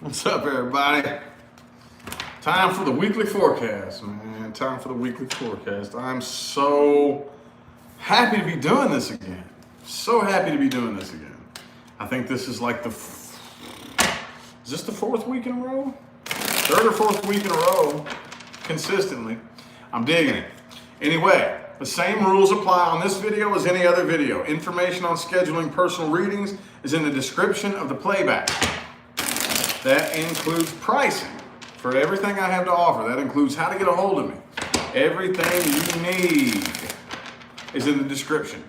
What's up, everybody? Time for the weekly forecast, man. Time for the weekly forecast. I'm so happy to be doing this again. So happy to be doing this again. I think this is like is this the fourth week in a row? Third or fourth week in a row, consistently. I'm digging it. Anyway, the same rules apply on this video as any other video. Information on scheduling personal readings is in the description of the playback. That includes pricing for everything I have to offer. That includes how to get a hold of me. Everything you need is in the description.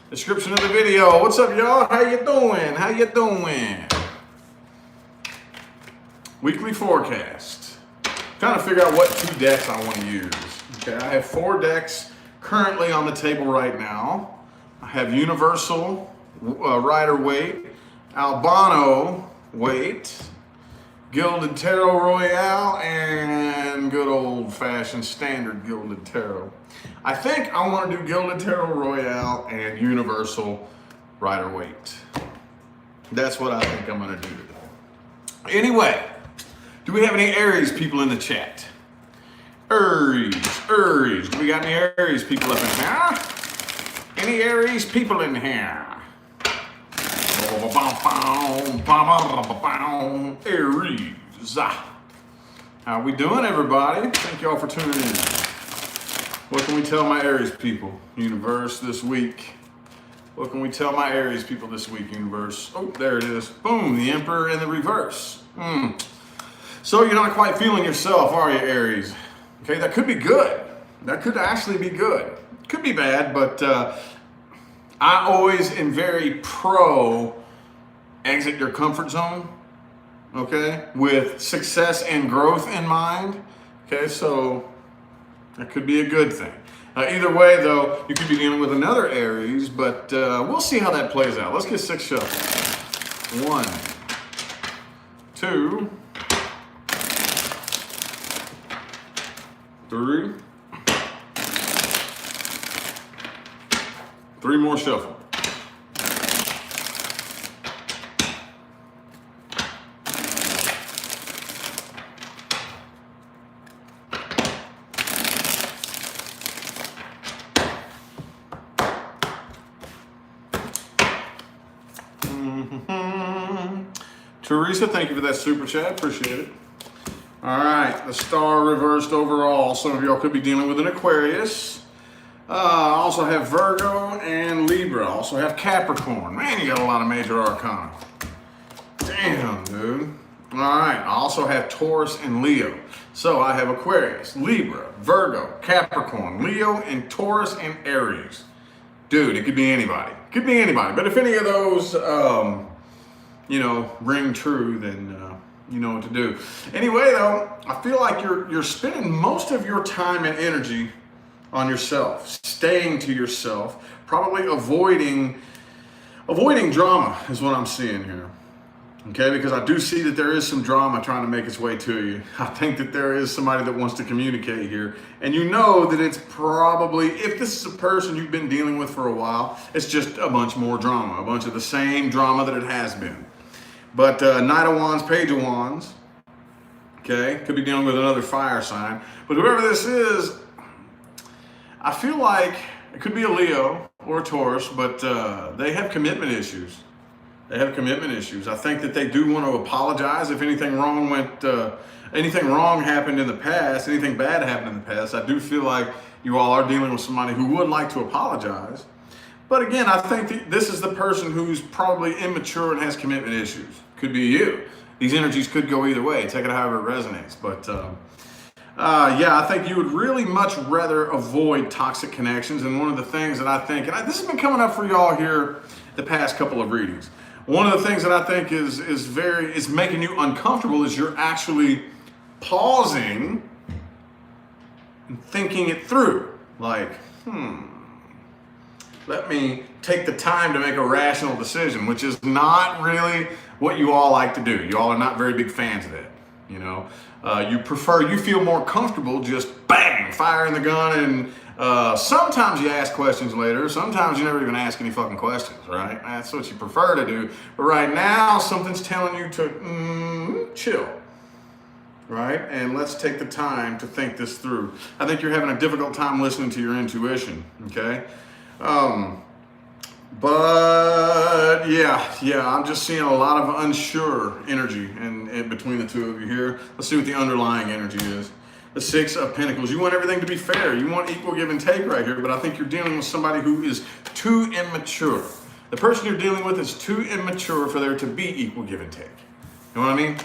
Description of the video. What's up, y'all? How you doing? How you doing? Weekly forecast. Trying to figure out what two decks I want to use. Okay, I have 4 decks currently on the table right now. I have Universal Rider Waite, Albano Waite, Gilded Tarot Royale, and good old-fashioned standard Gilded Tarot. I think I want to do Gilded Tarot Royale and Universal Rider Waite. That's what I think I'm going to do today. Anyway, do we have any Aries people in the chat? Aries. Do we got any Aries people up in here? Any Aries people in here? Aries. How we doing, everybody? Thank y'all for tuning in. What can we tell my Aries people, universe, this week? What can we tell my Aries people this week, universe? Oh, there it is. Boom, the Emperor in the reverse. So you're not quite feeling yourself, are you, Aries? Okay, that could be good. That could actually be good. Could be bad, but I always am very pro exit your comfort zone, okay, with success and growth in mind. Okay, so that could be a good thing. Either way, though, you could be dealing with another Aries, but we'll see how that plays out. Let's get 6 shuffles. 1, 2, 3. 3 more shuffle. Teresa, thank you for that super chat. Appreciate it. All right, the star reversed overall. Some of y'all could be dealing with an Aquarius. I also have Virgo and Libra. I also have Capricorn. Man, you got a lot of major arcana. Damn, dude. All right, I also have Taurus and Leo. So I have Aquarius, Libra, Virgo, Capricorn, Leo, and Taurus and Aries. Dude, it could be anybody. Could be anybody. But if any of those, ring true, then you know what to do. Anyway, though, I feel like you're spending most of your time and energy on yourself, staying to yourself, probably avoiding drama is what I'm seeing here. Okay, because I do see that there is some drama trying to make its way to you. I think that there is somebody that wants to communicate here. And you know that it's probably, if this is a person you've been dealing with for a while, it's just a bunch more drama, a bunch of the same drama that it has been. But Knight of Wands, Page of Wands, okay, could be dealing with another fire sign. But whoever this is, I feel like it could be a Leo or a Taurus, but they have commitment issues. They have commitment issues. I think that they do want to apologize if anything wrong happened in the past, anything bad happened in the past. I do feel like you all are dealing with somebody who would like to apologize. But again, I think that this is the person who's probably immature and has commitment issues. Could be you. These energies could go either way. Take it however it resonates. But yeah, I think you would really much rather avoid toxic connections. And one of the things that I think, and this has been coming up for y'all here the past couple of readings. One of the things that I think is making you uncomfortable is you're actually pausing and thinking it through. Like, let me take the time to make a rational decision, which is not really what you all like to do. You all are not very big fans of that. You know, you feel more comfortable just bang, firing the gun, and sometimes you ask questions later. Sometimes you never even ask any fucking questions, right? That's what you prefer to do. But right now, something's telling you to chill, right? And let's take the time to think this through. I think you're having a difficult time listening to your intuition, okay? But yeah, I'm just seeing a lot of unsure energy in between the two of you here. Let's see what the underlying energy is. The Six of Pentacles. You want everything to be fair. You want equal give and take right here, but I think you're dealing with somebody who is too immature. The person you're dealing with is too immature for there to be equal give and take. You know what I mean?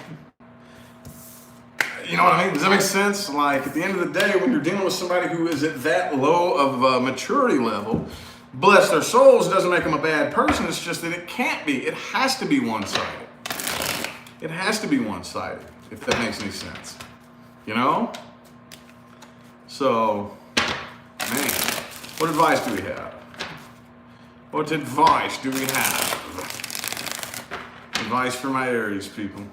You know what I mean? Does that make sense? Like, at the end of the day, when you're dealing with somebody who is at that low of a maturity level, bless their souls, it doesn't make them a bad person. It's just that it can't be. It has to be one-sided. It has to be one-sided, if that makes any sense. You know? So, man, what advice do we have? What advice do we have? Advice for my Aries people.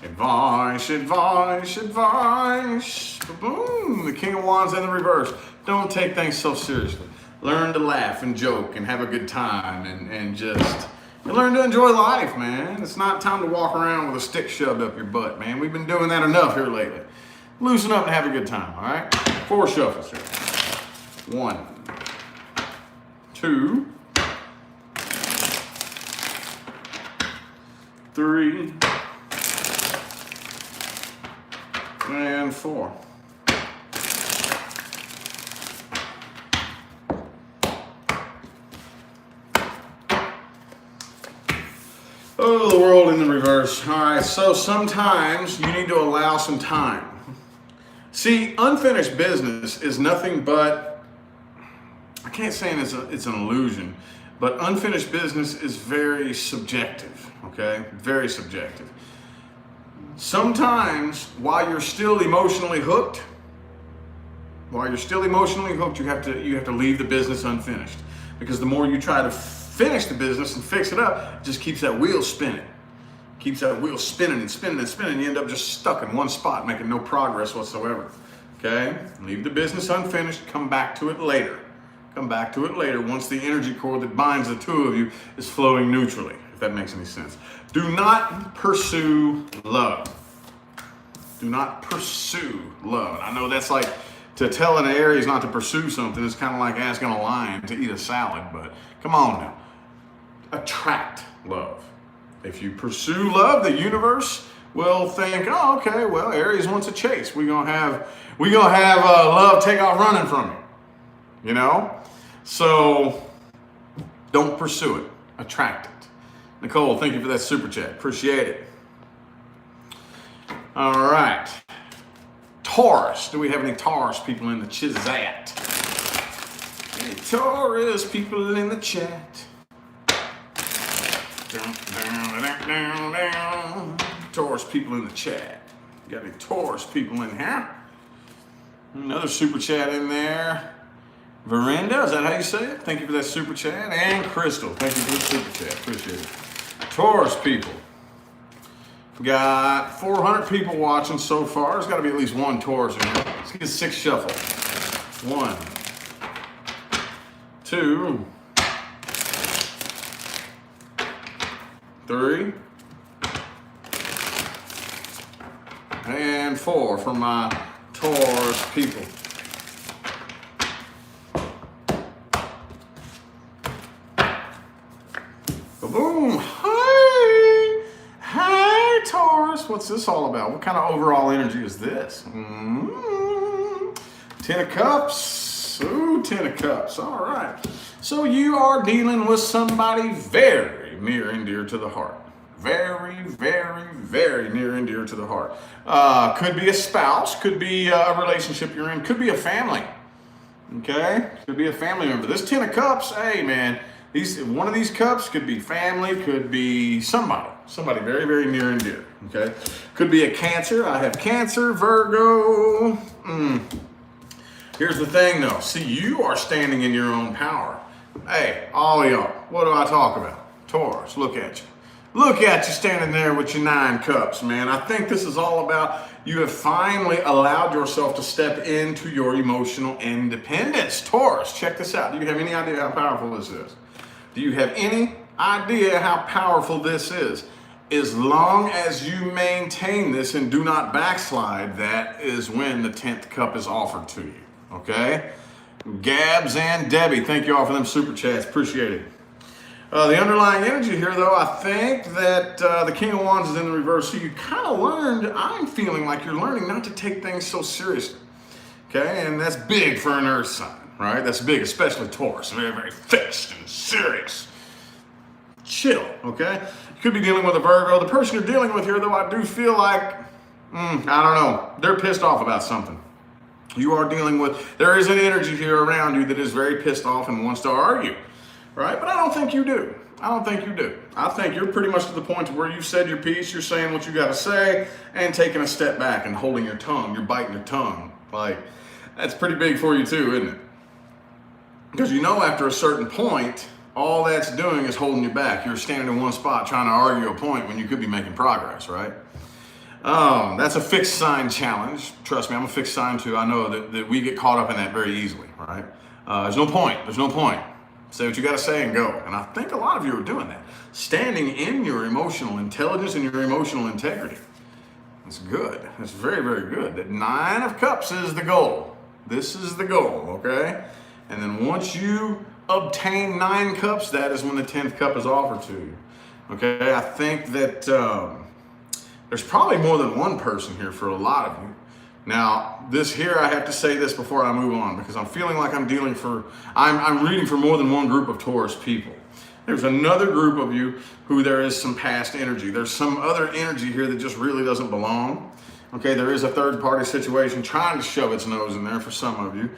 Advice, advice, advice. Boom, the King of Wands in the reverse. Don't take things so seriously. Learn to laugh and joke and have a good time and just learn to enjoy life, man. It's not time to walk around with a stick shoved up your butt, man. We've been doing that enough here lately. Loosen up and have a good time, all right? 4 shuffles here. 1, 2, 3, and 4. Oh, the world in the reverse. All right, so sometimes you need to allow some time. See, unfinished business is nothing but, I can't say it's an illusion, but unfinished business is very subjective, okay? Very subjective. Sometimes, while you're still emotionally hooked, you have to leave the business unfinished. Because the more you try to finish the business and fix it up, it just keeps that wheel spinning. Keeps that wheel spinning and spinning and spinning. You end up just stuck in one spot, making no progress whatsoever. Okay? Leave the business unfinished, come back to it later. Come back to it later once the energy cord that binds the two of you is flowing neutrally, if that makes any sense. Do not pursue love. Do not pursue love. I know that's like, to tell an Aries not to pursue something is kind of like asking a lion to eat a salad, but come on now. Attract love. If you pursue love, the universe will think, oh, okay, well, Aries wants a chase. We're gonna have love take off running from you. You know? So don't pursue it. Attract it. Nicole, thank you for that super chat. Appreciate it. All right. Taurus. Do we have any Taurus people in the chat? Any Taurus people in the chat? Taurus people in the chat. Got any Taurus people in here? Another super chat in there. Verinda, is that how you say it? Thank you for that super chat. And Crystal, thank you for the super chat. Appreciate it. Taurus people. We got 400 people watching so far. There's got to be at least one Taurus in here. Let's get 6 shuffle. 1, 2, 3, and 4 for my Taurus people. Boom! Hey, Taurus! What's this all about? What kind of overall energy is this? 10 of Cups. Ooh, 10 of Cups. All right. So you are dealing with somebody very near and dear to the heart. Very, very, very near and dear to the heart. Could be a spouse, could be a relationship you're in, could be a family. Okay? Could be a family member. This 10 of Cups, hey man, one of these cups could be family, could be somebody very, very near and dear. Okay? Could be a Cancer. I have Cancer, Virgo. Here's the thing though. See, you are standing in your own power. Hey, all y'all, what do I talk about? Taurus, look at you. Look at you standing there with your 9 cups, man. I think this is all about you have finally allowed yourself to step into your emotional independence. Taurus, check this out. Do you have any idea how powerful this is? Do you have any idea how powerful this is? as long as you maintain this and do not backslide, that is when the 10th cup is offered to you, okay? Gabs and Debbie, thank you all for them super chats, appreciate it. The underlying energy here, though, I think that the King of Wands is in the reverse, so you kind of learned, I'm feeling like you're learning not to take things so seriously, okay? And that's big for an earth sign, right? That's big, especially Taurus, very, very fixed and serious. Chill, okay? You could be dealing with a Virgo. The person you're dealing with here, though, I do feel like, I don't know, they're pissed off about something. You are dealing with, there is an energy here around you that is very pissed off and wants to argue, right? But I don't think you do. I don't think you do. I think you're pretty much to the point where you've said your piece, you're saying what you got to say, and taking a step back and holding your tongue. You're biting your tongue. Like, that's pretty big for you too, isn't it? Because you know after a certain point, all that's doing is holding you back. You're standing in one spot trying to argue a point when you could be making progress, right? That's a fixed sign challenge. Trust me, I'm a fixed sign too. I know that we get caught up in that very easily, right? There's no point. There's no point. Say what you got to say and go. And I think a lot of you are doing that. Standing in your emotional intelligence and your emotional integrity. That's good. That's very, very good. That 9 of Cups is the goal. This is the goal, okay? And then once you obtain 9 cups, that is when the 10th cup is offered to you. Okay, I think that there's probably more than one person here for a lot of you. Now, this here, I have to say this before I move on, because I'm feeling like I'm reading for more than one group of Taurus people. There's another group of you who there is some past energy. There's some other energy here that just really doesn't belong. Okay, there is a third party situation trying to shove its nose in there for some of you.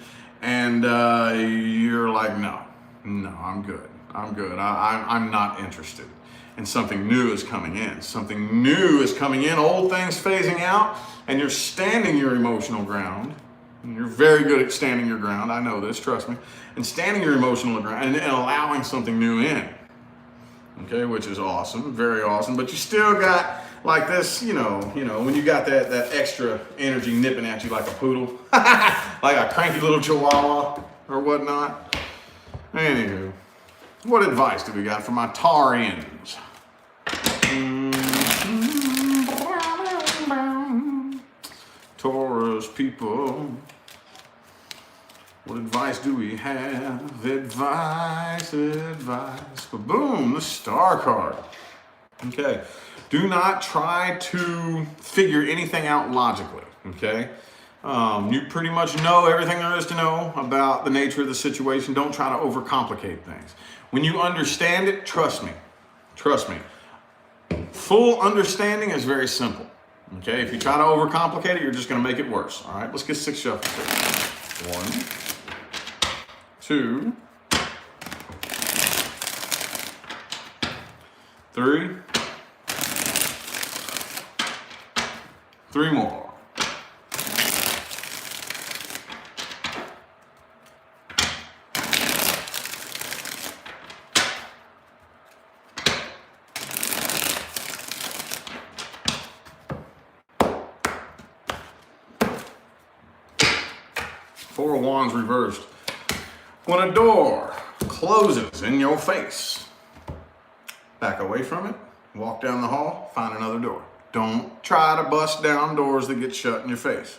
And you're like, no, I'm good. I'm not interested. And something new is coming in. Something new is coming in. Old things phasing out. And you're standing your emotional ground. And you're very good at standing your ground. I know this, trust me. And standing your emotional ground and allowing something new in. Okay, which is awesome. Very awesome. But you still got like this, you know, when you got that extra energy nipping at you like a poodle. Like a cranky little chihuahua or whatnot. Anywho, what advice do we got for my Taurians? Taurus people, what advice do we have? Advice. But boom, the Star card. Okay, do not try to figure anything out logically, okay? You pretty much know everything there is to know about the nature of the situation. Don't try to overcomplicate things. When you understand it, trust me. Full understanding is very simple. Okay, if you try to overcomplicate it, you're just going to make it worse. All right, let's get 6 shuffles here. 1, 2, 3. 3 more. Four of Wands reversed. When a door closes in your face, back away from it, walk down the hall, find another door. Don't try to bust down doors that get shut in your face.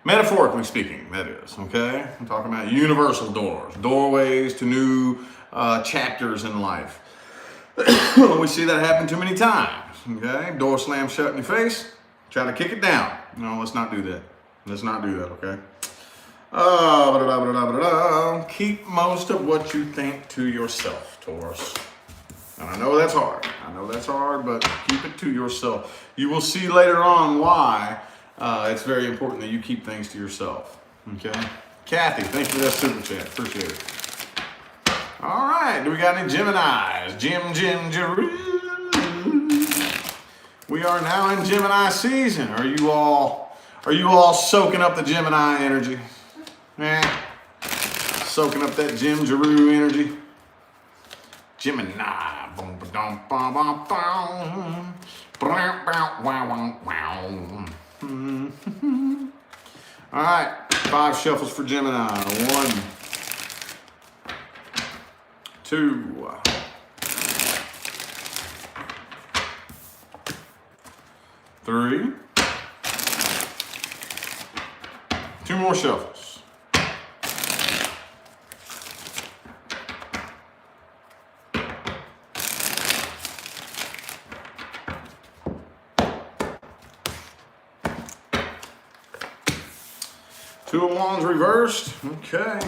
Metaphorically speaking, that is, okay? I'm talking about universal doors, doorways to new chapters in life. We see that happen too many times, okay? Door slammed shut in your face, try to kick it down. No, let's not do that. Let's not do that, okay? Keep most of what you think to yourself, Taurus. And I know that's hard, but keep it to yourself. You will see later on why it's very important that you keep things to yourself, okay? Kathy, thanks for that super chat, appreciate it. All right, do we got any Geminis? We are now in Gemini season. Are you all soaking up the Gemini energy? Soaking up that Jim Giroux energy. Gemini. All right, 5 shuffles for Gemini. 1, 2, 3. 2 more shuffles. Two of Wands reversed. Okay.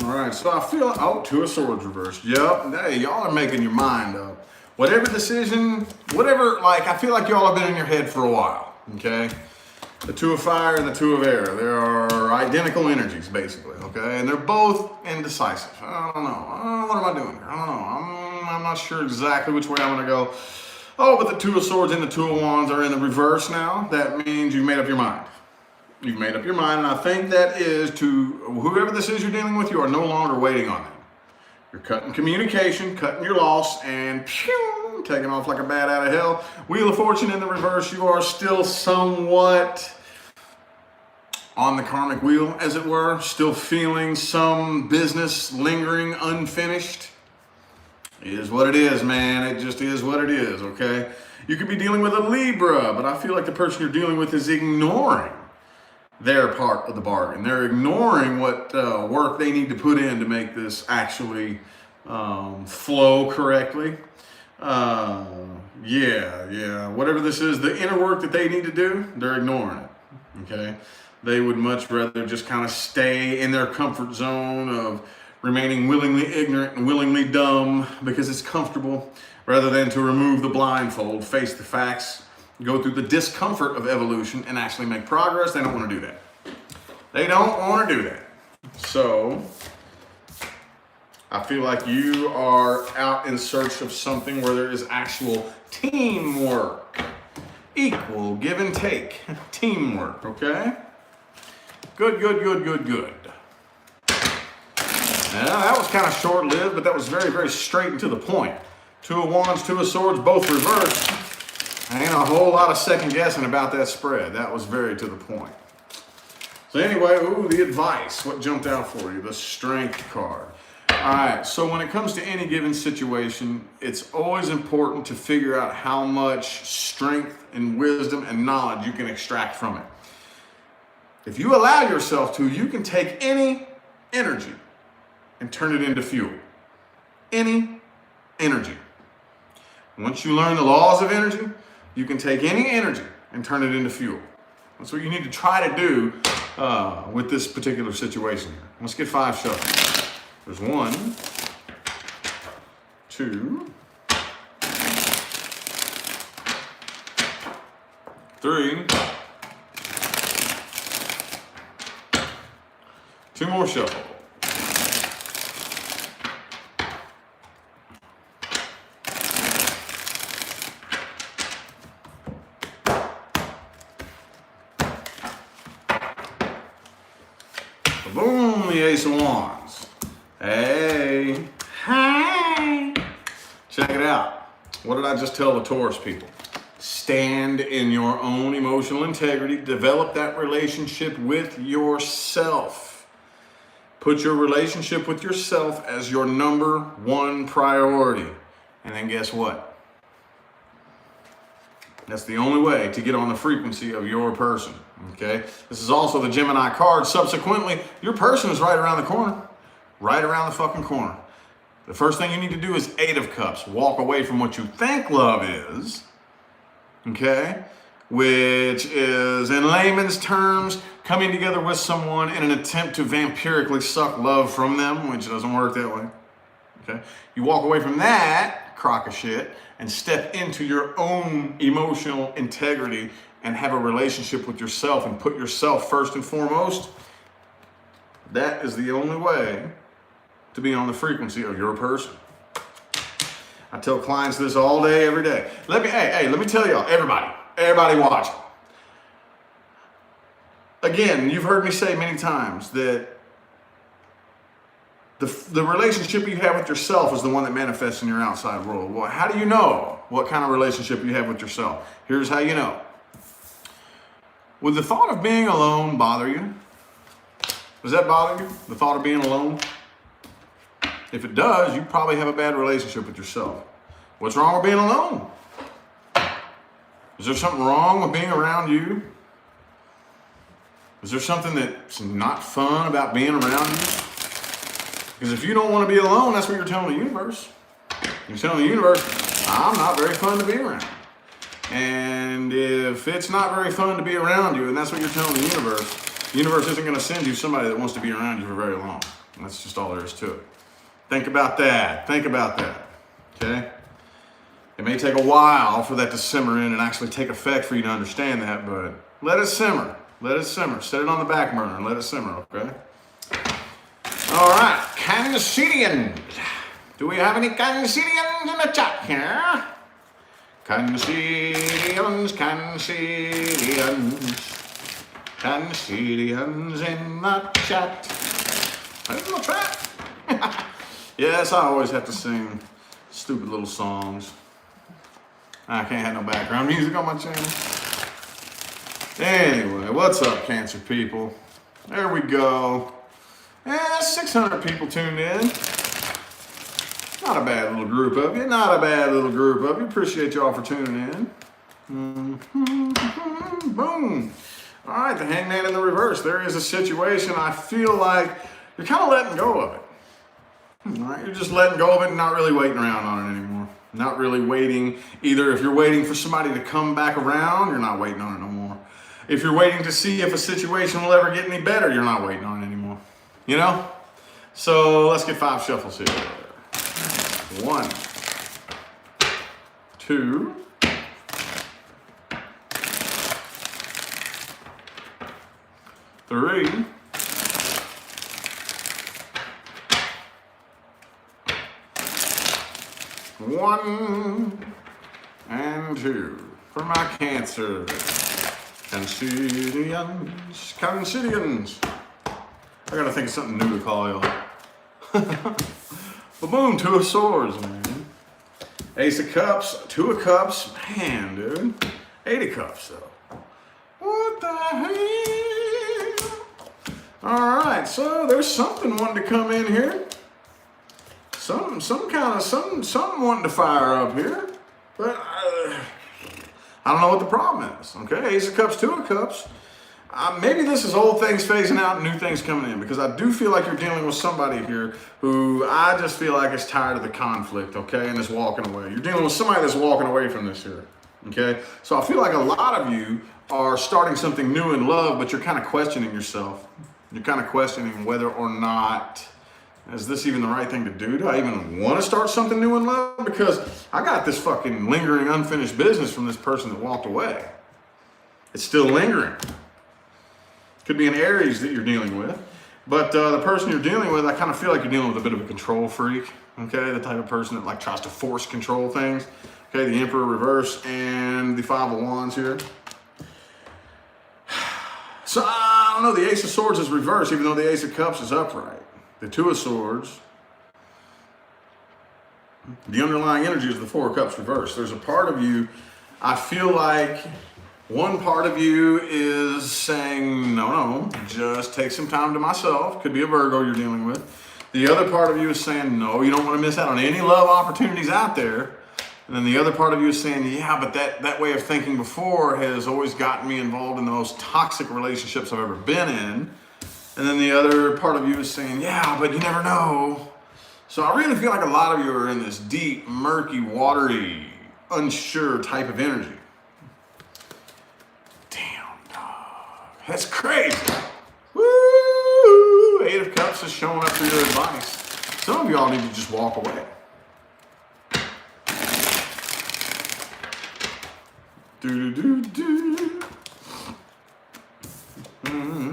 All right. So I feel, oh, Two of Swords reversed. Yep. Hey, y'all are making your mind up. Whatever decision, whatever, like, I feel like y'all have been in your head for a while. Okay. The Two of Fire and the Two of Air. They are identical energies, basically. Okay. And they're both indecisive. I don't know. What am I doing here? I don't know. I'm not sure exactly which way I'm going to go. Oh, but the Two of Swords and the Two of Wands are in the reverse now. That means you've made up your mind. You've made up your mind, and I think that is to whoever this is you're dealing with, you are no longer waiting on them. You're cutting communication, cutting your loss, and pew, taking off like a bat out of hell. Wheel of Fortune in the reverse, you are still somewhat on the karmic wheel, as it were, still feeling some business lingering unfinished. It is what it is, man. It just is what it is, okay? You could be dealing with a Libra, but I feel like the person you're dealing with is ignoring their part of the bargain. They're ignoring what work they need to put in to make this actually flow correctly. Yeah. Whatever this is, the inner work that they need to do, they're ignoring it. Okay? They would much rather just kind of stay in their comfort zone of remaining willingly ignorant and willingly dumb because it's comfortable, rather than to remove the blindfold, face the facts, go through the discomfort of evolution and actually make progress. They don't want to do that. They don't want to do that. So I feel like you are out in search of something where there is actual teamwork, equal give and take, teamwork, okay? Good. Now, that was kind of short-lived, but that was very, very straight and to the point. Two of Wands, Two of Swords, both reversed. Ain't a whole lot of second guessing about that spread. That was very to the point. So anyway, ooh, the advice. What jumped out for you? The Strength card. All right, so when it comes to any given situation, it's always important to figure out how much strength and wisdom and knowledge you can extract from it. If you allow yourself to, you can take any energy and turn it into fuel. Any energy. Once you learn the laws of energy, you can take any energy and turn it into fuel. That's what you need to try to do with this particular situation here. Let's get 5 shuffles. There's 1, 2, 3, 2 more shuffles. Boom, the Ace of Wands. Hey. Check it out. What did I just tell the Taurus people? Stand in your own emotional integrity. Develop that relationship with yourself. Put your relationship with yourself as your number 1 priority. And then guess what? That's the only way to get on the frequency of your person, okay? This is also the Gemini card. Subsequently, your person is right around the corner. Right around the fucking corner. The first thing you need to do is 8 of Cups. Walk away from what you think love is, okay? Which is, in layman's terms, coming together with someone in an attempt to vampirically suck love from them, which doesn't work that way, okay? You walk away from that crock of shit and step into your own emotional integrity and have a relationship with yourself and put yourself first and foremost. That is the only way to be on the frequency of your person. I tell clients this all day, every day. Let me tell y'all, everybody watching. Again, you've heard me say many times that the relationship you have with yourself is the one that manifests in your outside world. Well, how do you know what kind of relationship you have with yourself? Here's how you know. Would the thought of being alone bother you? Does that bother you? The thought of being alone? If it does, you probably have a bad relationship with yourself. What's wrong with being alone? Is there something wrong with being around you? Is there something that's not fun about being around you? Because if you don't want to be alone, that's what you're telling the universe. You're telling the universe, I'm not very fun to be around. And if it's not very fun to be around you, and that's what you're telling the universe isn't going to send you somebody that wants to be around you for very long. That's just all there is to it. Think about that. Think about that. Okay? It may take a while for that to simmer in and actually take effect for you to understand that, but let it simmer. Let it simmer. Set it on the back burner and let it simmer, okay? All right, Cancerians. Do we have any Cancerians in the chat here? Cancerians, Cancerians. Cancerians in the chat. In the chat. Yes, I always have to sing stupid little songs. I can't have no background music on my channel. Anyway, what's up, Cancer people? There we go. 600 people tuned in. Not a bad little group of you. Not a bad little group of you. Appreciate y'all for tuning in. Boom. All right, the Hangman in the reverse. There is a situation I feel like you're kind of letting go of it. All right, you're just letting go of it and not really waiting around on it anymore. Not really waiting. Either if you're waiting for somebody to come back around, you're not waiting on it no more. If you're waiting to see if a situation will ever get any better, you're not waiting on it anymore. You know? So let's get 5 shuffles here. 1, 2, 3, 1 and 2 for my Cancer. Cancerians. I gotta think of something new to call y'all. Boom, 2 of Swords, man. Ace of Cups, 2 of Cups. Man, dude. 8 of Cups, though. What the hell? All right, so there's something wanting to come in here. Something wanting to fire up here. But I don't know what the problem is, okay? Ace of Cups, 2 of Cups. Maybe this is old things phasing out and new things coming in, because I do feel like you're dealing with somebody here who I just feel like is tired of the conflict, okay, and is walking away. You're dealing with somebody that's walking away from this here, okay? So I feel like a lot of you are starting something new in love, but you're kind of questioning yourself. You're kind of questioning whether or not, is this even the right thing to do? Do I even want to start something new in love? Because I got this fucking lingering unfinished business from this person that walked away. It's still lingering. Could be an Aries that you're dealing with. But the person you're dealing with, I kind of feel like you're dealing with a bit of a control freak. Okay, the type of person that like tries to force control things. Okay, the Emperor reverse and the 5 of Wands here. So I don't know, the Ace of Swords is reversed, even though the Ace of Cups is upright. The 2 of Swords. The underlying energy is the 4 of Cups reversed. There's a part of you, I feel like one part of you is saying, no, just take some time to myself. Could be a Virgo you're dealing with. The other part of you is saying, no, you don't want to miss out on any love opportunities out there. And then the other part of you is saying, yeah, but that way of thinking before has always gotten me involved in the most toxic relationships I've ever been in. And then the other part of you is saying, yeah, but you never know. So I really feel like a lot of you are in this deep, murky, watery, unsure type of energy. That's crazy. Woo! 8 of Cups is showing up for your advice. Some of y'all need to just walk away.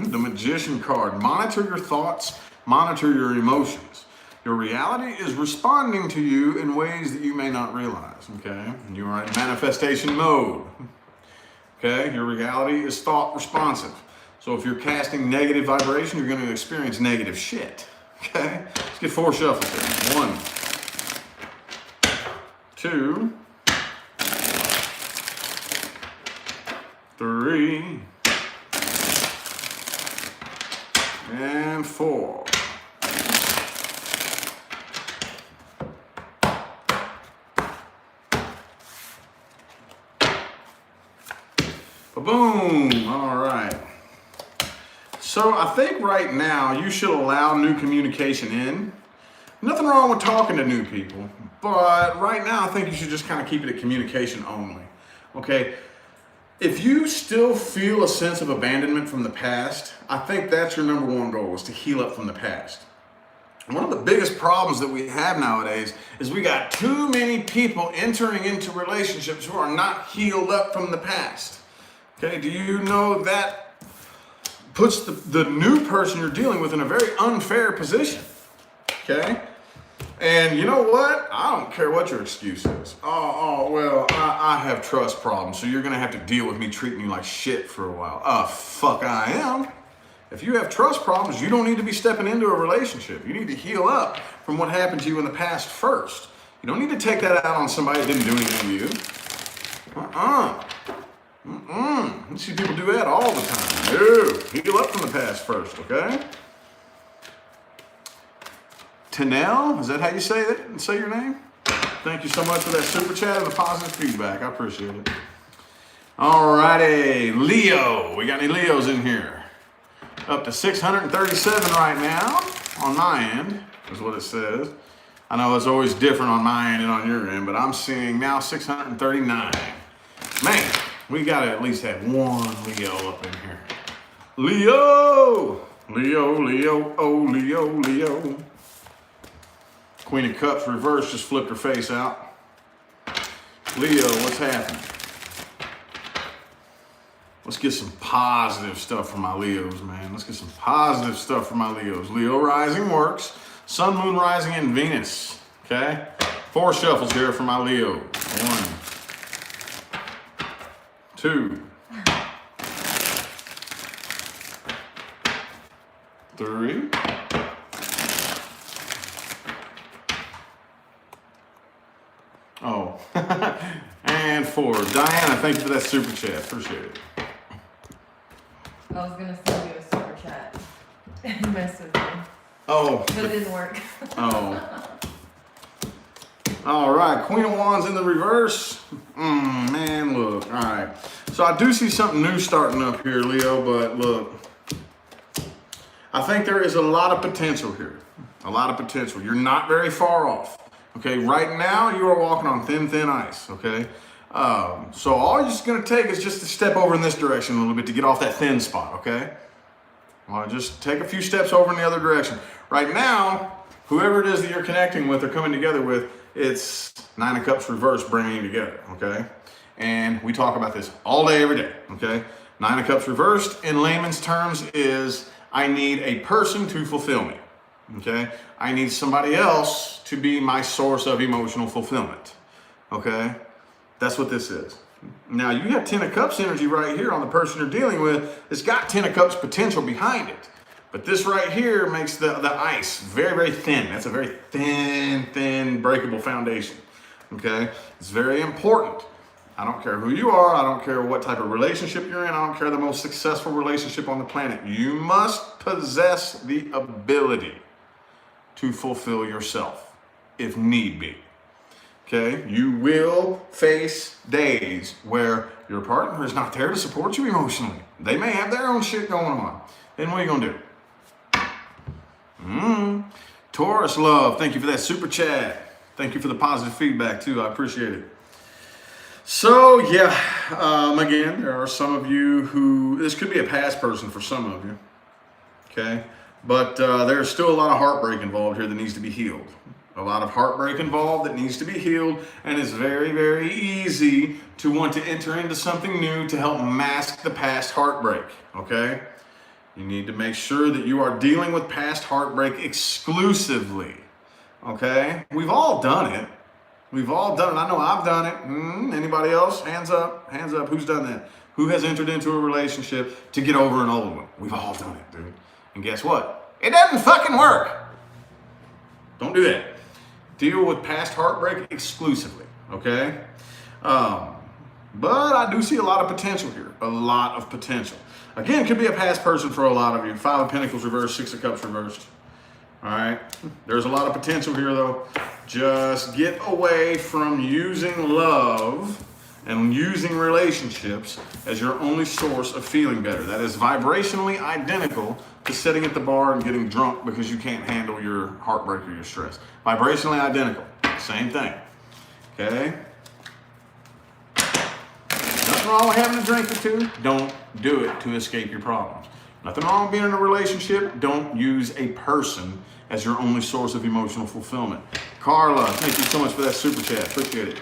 The Magician card. Monitor your thoughts. Monitor your emotions. Your reality is responding to you in ways that you may not realize. Okay? You are in manifestation mode. Okay? Your reality is thought responsive. So if you're casting negative vibration, you're going to experience negative shit. Okay? Let's get 4 shuffles here. 1, 2, 3, and 4. Boom. All right. So I think right now you should allow new communication in. Nothing wrong with talking to new people, but right now I think you should just kind of keep it at communication only. Okay? If you still feel a sense of abandonment from the past, I think that's your number one goal, is to heal up from the past. One of the biggest problems that we have nowadays is we got too many people entering into relationships who are not healed up from the past. Okay, do you know that puts the new person you're dealing with in a very unfair position? Okay? And you know what? I don't care what your excuse is. Well, I have trust problems, so you're going to have to deal with me treating you like shit for a while. Fuck I am. If you have trust problems, you don't need to be stepping into a relationship. You need to heal up from what happened to you in the past first. You don't need to take that out on somebody that didn't do anything to you. You see people do that all the time. No, heal up from the past first, okay? Tanel, is that how you say it? Say your name? Thank you so much for that super chat and the positive feedback. I appreciate it. All righty, Leo. We got any Leos in here? Up to 637 right now on my end, is what it says. I know it's always different on my end and on your end, but I'm seeing now 639. Man, we gotta at least have one Leo up in here. Leo! Leo, Leo, oh, Leo, Leo. Queen of Cups reversed, just flipped her face out. Leo, what's happening? Let's get some positive stuff from my Leos, man. Let's get some positive stuff from my Leos. Leo rising works. Sun, Moon, rising, and Venus. Okay? 4 shuffles here for my Leo. 1, 2, 3. Oh, and 4. Diana, thank you for that super chat. Appreciate it. I was gonna send you a super chat and mess with you. Oh. But it didn't work. Oh. All right, Queen of Wands in the reverse. Man, look. All right. So I do see something new starting up here, Leo, but look. I think there is a lot of potential here. A lot of potential. You're not very far off. Okay, right now you are walking on thin ice, okay? So all you're just gonna take is just to step over in this direction a little bit to get off that thin spot, okay? Well, just take a few steps over in the other direction. Right now, whoever it is that you're connecting with or coming together with, it's 9 of Cups reversed bringing you together, okay? And we talk about this all day, every day, okay? 9 of Cups reversed in layman's terms is I need a person to fulfill me, okay? I need somebody else to be my source of emotional fulfillment, okay? That's what this is. Now, you got 10 of Cups energy right here on the person you're dealing with. It's got 10 of Cups potential behind it. But this right here makes the ice very thin. That's a very thin, breakable foundation, okay? It's very important. I don't care who you are. I don't care what type of relationship you're in. I don't care the most successful relationship on the planet. You must possess the ability to fulfill yourself if need be. Okay, you will face days where your partner is not there to support you emotionally. They may have their own shit going on. Then what are you gonna do? Taurus love, thank you for that super chat. Thank you for the positive feedback too, I appreciate it. So yeah, again, there are some of you who, this could be a past person for some of you, okay? But there's still a lot of heartbreak involved here that needs to be healed. A lot of heartbreak involved that needs to be healed, and it's very easy to want to enter into something new to help mask the past heartbreak, okay? You need to make sure that you are dealing with past heartbreak exclusively, okay? We've all done it. We've all done it. I know I've done it. Anybody else? Hands up. Hands up. Who's done that? Who has entered into a relationship to get over an old one? We've all done it, dude. And guess what? It doesn't fucking work. Don't do that. Deal with past heartbreak exclusively, okay? But I do see a lot of potential here. A lot of potential. Again, it could be a past person for a lot of you. 5 of Pentacles reversed, 6 of Cups reversed. All right? There's a lot of potential here, though. Just get away from using love and using relationships as your only source of feeling better. That is vibrationally identical to sitting at the bar and getting drunk because you can't handle your heartbreak or your stress. Vibrationally identical. Same thing. Okay? Nothing wrong with having a drink or two. Don't do it to escape your problems. Nothing wrong with being in a relationship. Don't use a person as your only source of emotional fulfillment. Carla, thank you so much for that super chat. Appreciate it.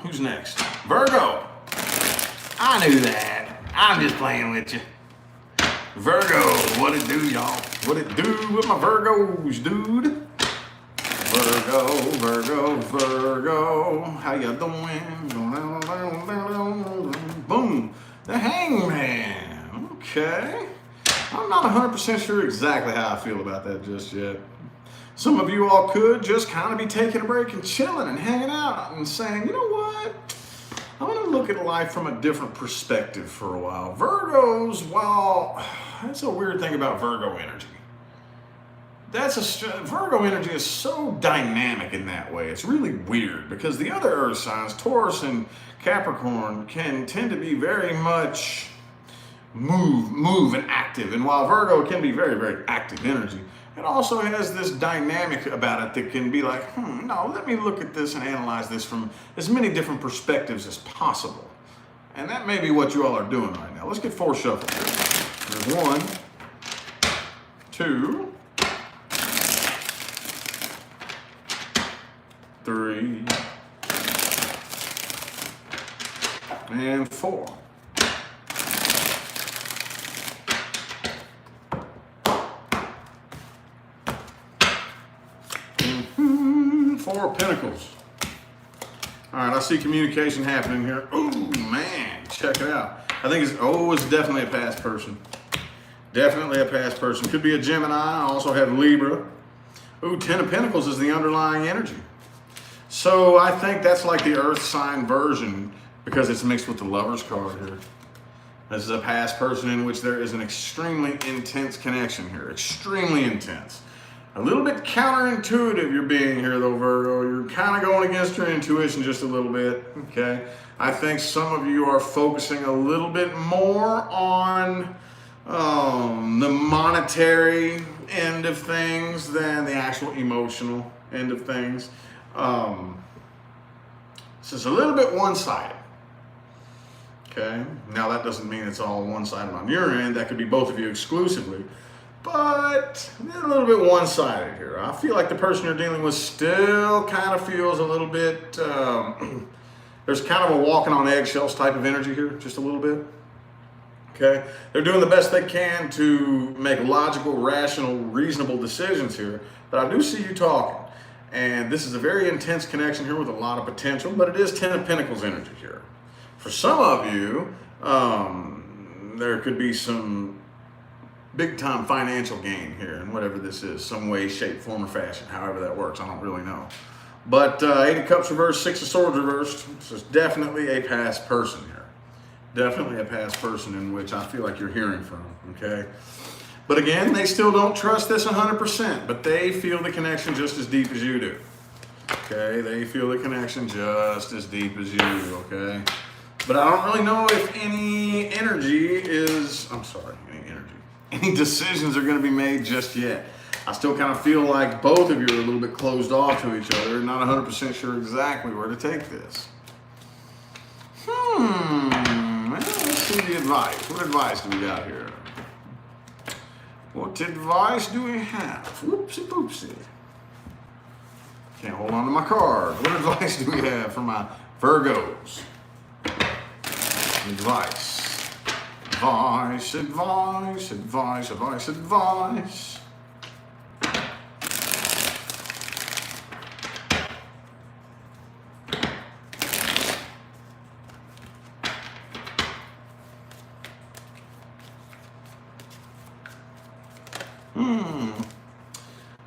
Who's next? Virgo. I knew that. I'm just playing with you. Virgo, what it do, y'all? What it do with my Virgos, dude? Virgo, Virgo, Virgo, how you doing? Boom, the Hangman. Okay. I'm not 100% sure exactly how I feel about that just yet. Some of you all could just kind of be taking a break and chilling and hanging out and saying, you know what? I'm going to look at life from a different perspective for a while. Virgos, well, that's a weird thing about Virgo energy. Virgo energy is so dynamic in that way. It's really weird because the other earth signs, Taurus and Capricorn, can tend to be very much move and active. And while Virgo can be very, very active energy, it also has this dynamic about it that can be like, no, let me look at this and analyze this from as many different perspectives as possible. And that may be what you all are doing right now. Let's get 4 shuffles here. There's 1, 2, 3, and 4. Four of Pentacles. All right, I see communication happening here. Ooh, man, check it out. I think it's definitely a past person. Definitely a past person. Could be a Gemini. I also have Libra. Ooh, 10 of Pentacles is the underlying energy. So I think that's like the Earth sign version because it's mixed with the Lover's card here. This is a past person in which there is an extremely intense connection here. Extremely intense. A little bit counterintuitive you're being here though, Virgo. You're kind of going against your intuition just a little bit, okay? I think some of you are focusing a little bit more on the monetary end of things than the actual emotional end of things. This is a little bit one-sided, okay? Now that doesn't mean it's all one-sided on your end. That could be both of you exclusively. But a little bit one-sided here. I feel like the person you're dealing with still kind of feels a little bit, there's kind of a walking on eggshells type of energy here, just a little bit. Okay? They're doing the best they can to make logical, rational, reasonable decisions here. But I do see you talking. And this is a very intense connection here with a lot of potential, but it is 10 of Pentacles energy here. For some of you, there could be some big time financial gain here in whatever this is, some way, shape, form, or fashion, however that works, I don't really know. But 8 of Cups reversed, 6 of Swords reversed, this is definitely a past person here. Definitely a past person in which I feel like you're hearing from, okay? But again, they still don't trust this 100%, but they feel the connection just as deep as you do. Okay, they feel the connection just as deep as you do, okay? But I don't really know if any decisions are going to be made just yet. I still kind of feel like both of you are a little bit closed off to each other, not 100% sure exactly where to take this. Well, let's see the advice. What advice do we got here? What advice do we have? Whoopsie poopsie. Can't hold on to my card. What advice do we have for my Virgos? Advice. Advice, advice, advice, advice, advice.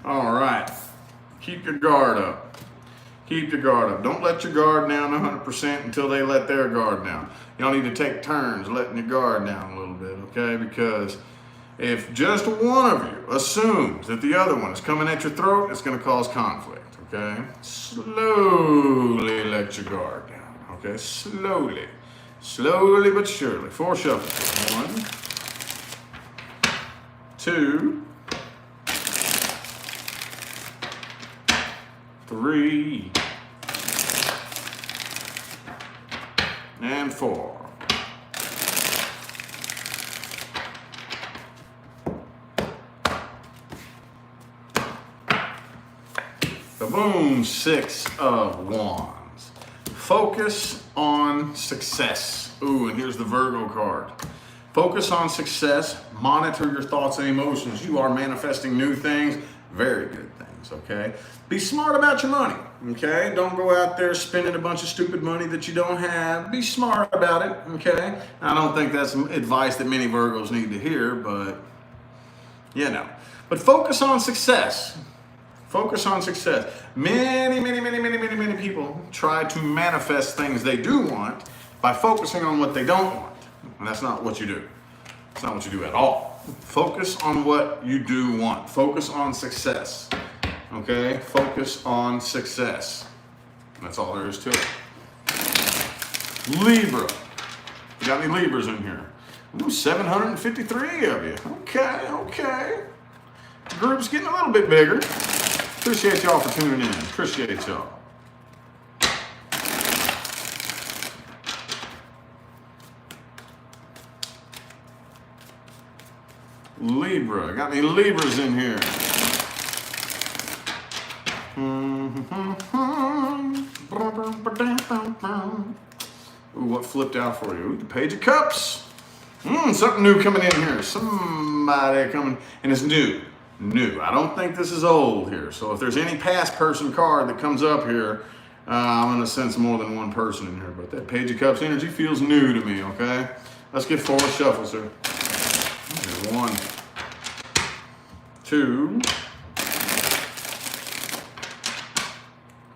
All right. Keep your guard up. Keep your guard up. Don't let your guard down 100% until they let their guard down. Y'all need to take turns letting your guard down a little bit, okay? Because if just one of you assumes that the other one is coming at your throat, it's going to cause conflict, Okay? Slowly let your guard down. Okay? Slowly. Slowly but surely. 4 shuffles. 1, 2, 3, and 4. Boom, 6 of Wands. Focus on success. Ooh, and here's the Virgo card. Focus on success. Monitor your thoughts and emotions. You are manifesting new things, very good things, okay? Be smart about your money, okay? Don't go out there spending a bunch of stupid money that you don't have. Be smart about it, okay? I don't think that's advice that many Virgos need to hear, but, you know. But focus on success. Focus on success. Many people try to manifest things they do want by focusing on what they don't want. And that's not what you do. It's not what you do at all. Focus on what you do want. Focus on success. Okay? Focus on success. That's all there is to it. Libra. You got any Libras in here? Ooh, 753 of you. Okay. The group's getting a little bit bigger. Appreciate y'all for tuning in. Appreciate y'all. Libra. Got any Libras in here? Ooh, what flipped out for you? Ooh, the Page of Cups. Something new coming in here. Somebody coming, and it's new. I don't think this is old here. So if there's any past person card that comes up here, I'm going to sense more than one person in here. But that Page of Cups energy feels new to me, okay? Let's get 4 shuffles here. 1, 2,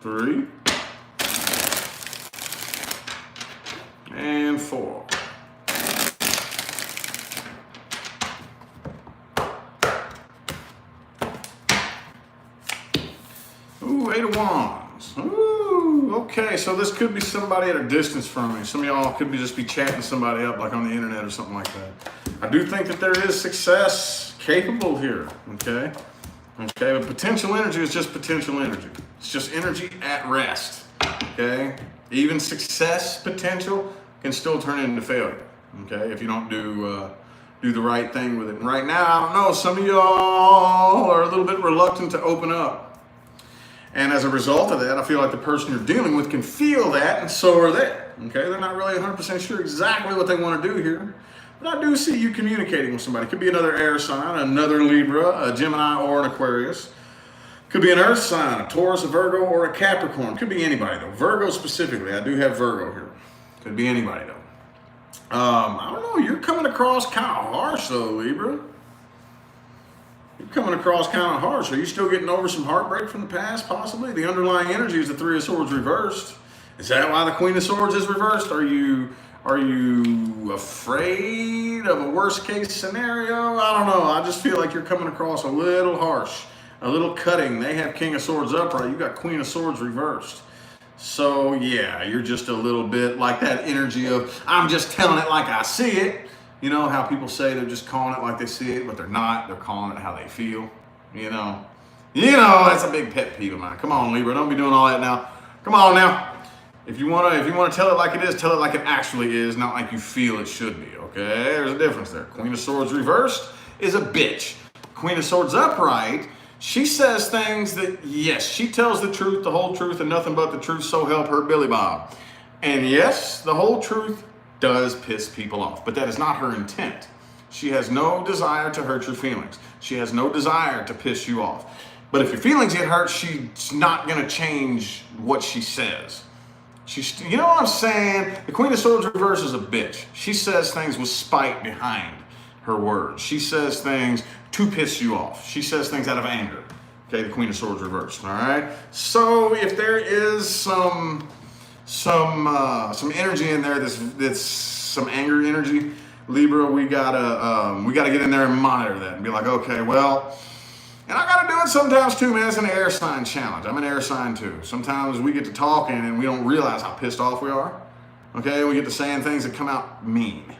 3, and 4. Ooh, 8 of Wands. Ooh, okay, so this could be somebody at a distance from me. Some of y'all could just be chatting somebody up like on the internet or something like that. I do think that there is success capable here, okay? Okay, but potential energy is just potential energy. It's just energy at rest, okay? Even success potential can still turn into failure, okay? If you don't do the right thing with it. And right now, I don't know, some of y'all are a little bit reluctant to open up. And as a result of that, I feel like the person you're dealing with can feel that, and so are they. Okay, they're not really 100% sure exactly what they want to do here. But I do see you communicating with somebody. Could be another air sign, another Libra, a Gemini, or an Aquarius. Could be an earth sign, a Taurus, a Virgo, or a Capricorn. Could be anybody, though. Virgo specifically. I do have Virgo here. Could be anybody, though. I don't know. You're coming across kind of harsh, though, Libra. You're coming across kind of harsh. Are you still getting over some heartbreak from the past, possibly? The underlying energy is the 3 of Swords reversed. Is that why the Queen of Swords is reversed? Are you afraid of a worst case scenario? I don't know. I just feel like you're coming across a little harsh, a little cutting. They have King of Swords upright. You got Queen of Swords reversed. So yeah, you're just a little bit like that energy of, I'm just telling it like I see it. You know how people say they're just calling it like they see it, but they're not. They're calling it how they feel. You know, that's a big pet peeve of mine. Come on, Libra, don't be doing all that now. Come on now. If you wanna tell it like it is, tell it like it actually is, not like you feel it should be. Okay, there's a difference there. Queen of Swords reversed is a bitch. Queen of Swords upright, she says things that, yes, she tells the truth, the whole truth, and nothing but the truth. So help her Billy Bob. And yes, the whole truth does piss people off, but that is not her intent. She has no desire to hurt your feelings. She has no desire to piss you off. But if your feelings get hurt, she's not gonna change what she says. You know what I'm saying? The Queen of Swords reverse is a bitch. She says things with spite behind her words. She says things to piss you off. She says things out of anger. Okay, the Queen of Swords reversed. All right. So if there is some energy in there that's some anger energy, Libra, we gotta get in there and monitor that and be like, okay, well, And I got to do it sometimes too, man. It's an air sign challenge. I'm an air sign too. Sometimes we get to talking and we don't realize how pissed off we are. Okay, we get to saying things that come out mean.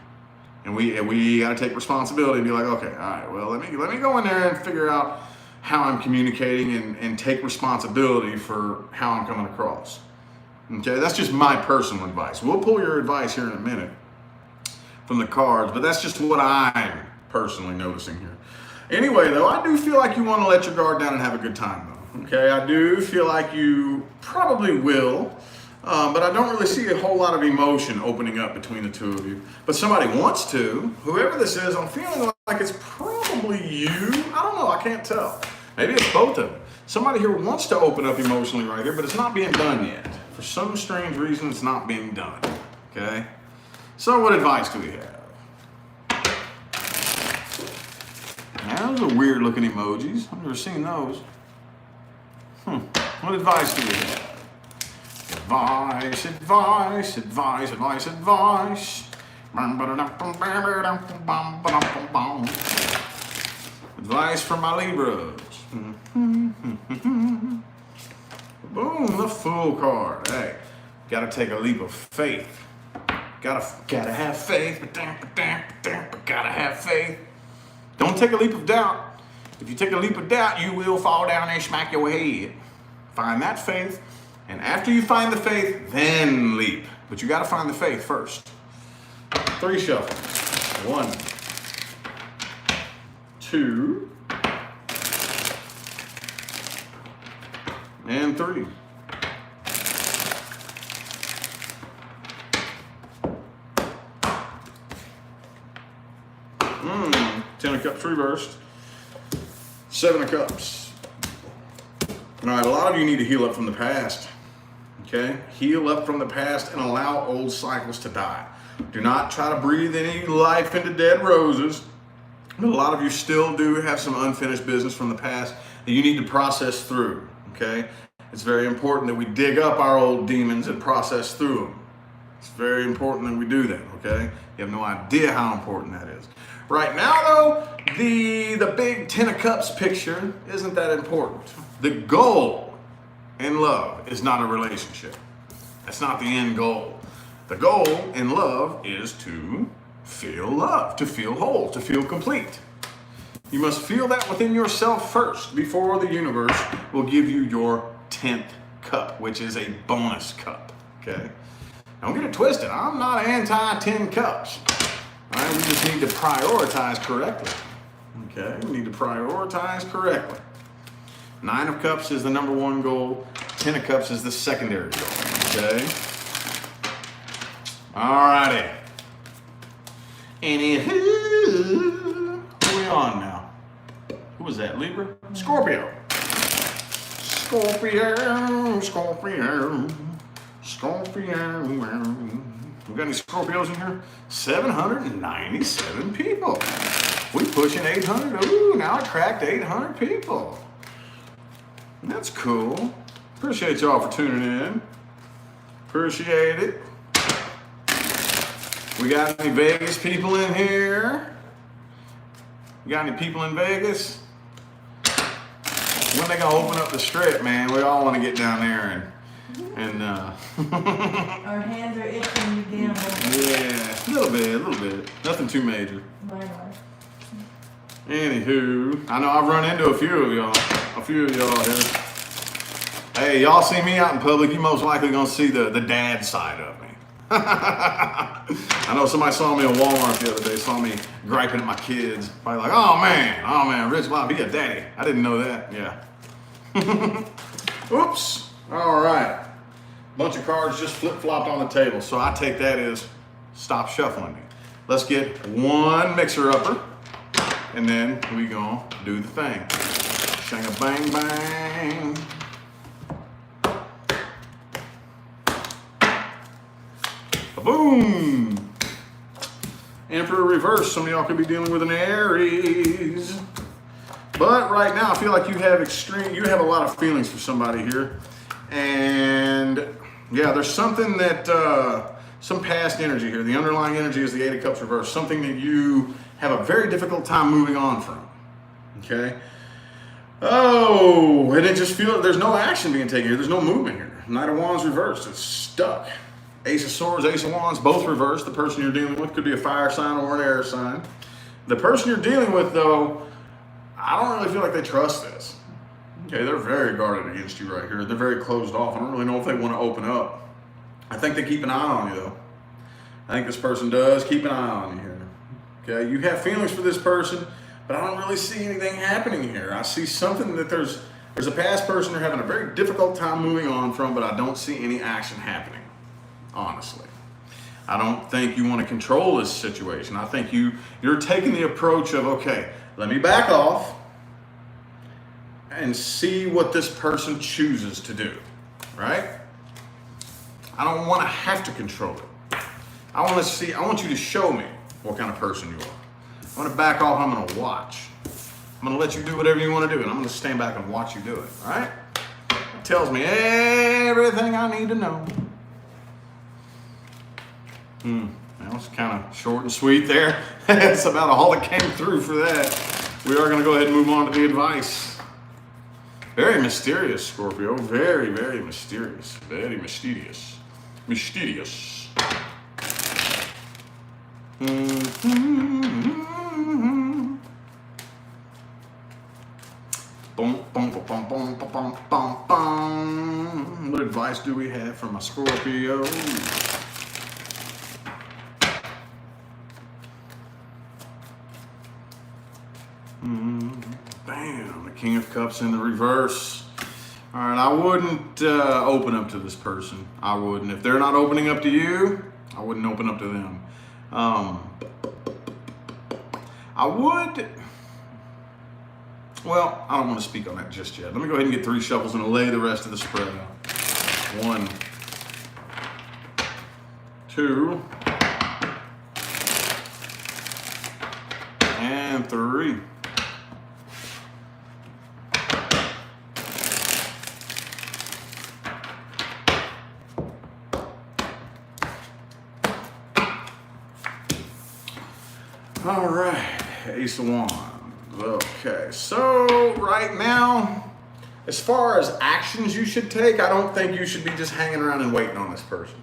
And we got to take responsibility and be like, okay, all right, well, let me go in there and figure out how I'm communicating and take responsibility for how I'm coming across. Okay, that's just my personal advice. We'll pull your advice here in a minute from the cards, but that's just what I'm personally noticing here. Anyway, though, I do feel like you want to let your guard down and have a good time, though. Okay, I do feel like you probably will. But I don't really see a whole lot of emotion opening up between the two of you. But somebody wants to. Whoever this is, I'm feeling like it's probably you. I don't know. I can't tell. Maybe it's both of them. Somebody here wants to open up emotionally right here, but it's not being done yet. For some strange reason, it's not being done. Okay? So what advice do we have? Now, those are weird looking emojis. I've never seen those. What advice do we have? Advice, advice, advice, advice, advice. Advice from my Libras. Boom, the Fool card. Hey, gotta take a leap of faith. Gotta have faith. Gotta have faith. Don't take a leap of doubt. If you take a leap of doubt, you will fall down and smack your head. Find that faith. And after you find the faith, then leap. But you got to find the faith first. 3 shuffle. 1, 2, and 3. Ten of Cups reversed. 7 of Cups. All right, a lot of you need to heal up from the past. Okay? Heal up from the past and allow old cycles to die. Do not try to breathe any life into dead roses. But a lot of you still do have some unfinished business from the past that you need to process through. Okay? It's very important that we dig up our old demons and process through them. It's very important that we do that. Okay? You have no idea how important that is. Right now, though, the big 10 of Cups picture isn't that important. The goal in love is not a relationship. That's not the end goal. The goal in love is to feel love, to feel whole, to feel complete. You must feel that within yourself first before the universe will give you your 10th cup, which is a bonus cup. Okay? Don't get it twisted. I'm not anti-10 cups. All right? We just need to prioritize correctly. Okay? We need to prioritize correctly. 9 of Cups is the number 1 goal. 10 of Cups is the secondary goal. Okay? Alrighty. Anywho, who are we on now? Who was that? Libra? Scorpio. Scorpio, Scorpio, Scorpio. We got any Scorpios in here? 797 people. We pushing 800. Ooh, now I cracked 800 people. That's cool. Appreciate y'all for tuning in. Appreciate it. We got any Vegas people in here? We got any people in Vegas? When they gonna open up the strip, man? We all want to get down there and Our hands are itching to gamble. Yeah, a little bit. Nothing too major. Bye. Anywho, I know I've run into a few of y'all here. Hey, y'all see me out in public, you most likely gonna see the dad side of me. I know somebody saw me in Walmart the other day, saw me griping at my kids. Probably like, oh man, Rich, wow, be a daddy. I didn't know that, yeah. Oops, all right. Bunch of cards just flip-flopped on the table, so I take that as stop shuffling me. Let's get one mixer-upper, and then we gonna do the thing. Shang-a-bang-bang. Boom! Emperor reverse. Some of y'all could be dealing with an Aries. But right now, I feel like you have a lot of feelings for somebody here. And yeah, there's something that, some past energy here. The underlying energy is the 8 of Cups reverse. Something that you have a very difficult time moving on from. Okay? Oh, and it just feels there's no action being taken here. There's no movement here. Knight of Wands reversed. It's stuck. Ace of Swords, Ace of Wands, both reversed. The person you're dealing with could be a fire sign or an air sign. The person you're dealing with, though, I don't really feel like they trust this. Okay, they're very guarded against you right here. They're very closed off. I don't really know if they want to open up. I think they keep an eye on you, though. I think this person does keep an eye on you here. Okay, you have feelings for this person, but I don't really see anything happening here. I see something that there's a past person you're having a very difficult time moving on from, but I don't see any action happening, honestly. I don't think you want to control this situation. I think you're taking the approach of, okay, let me back off and see what this person chooses to do, right? I don't want to have to control it. I want you to show me what kind of person you are. I'm going to back off, I'm going to watch. I'm going to let you do whatever you want to do, and I'm going to stand back and watch you do it, all right? It tells me everything I need to know. That was kind of short and sweet there. That's about all that came through for that. We are going to go ahead and move on to the advice. Very mysterious, Scorpio. Very, very mysterious. Very mysterious. Mysterious. What advice do we have from a Scorpio? Bam, the King of Cups in the reverse. All right, I wouldn't open up to this person. I wouldn't. If they're not opening up to you, I wouldn't open up to them. I would. Well, I don't want to speak on that just yet. Let me go ahead and get 3 shuffles and lay the rest of the spread out. 1, 2, and 3. All right, Ace of Wands. Okay, so right now, as far as actions you should take, I don't think you should be just hanging around and waiting on this person.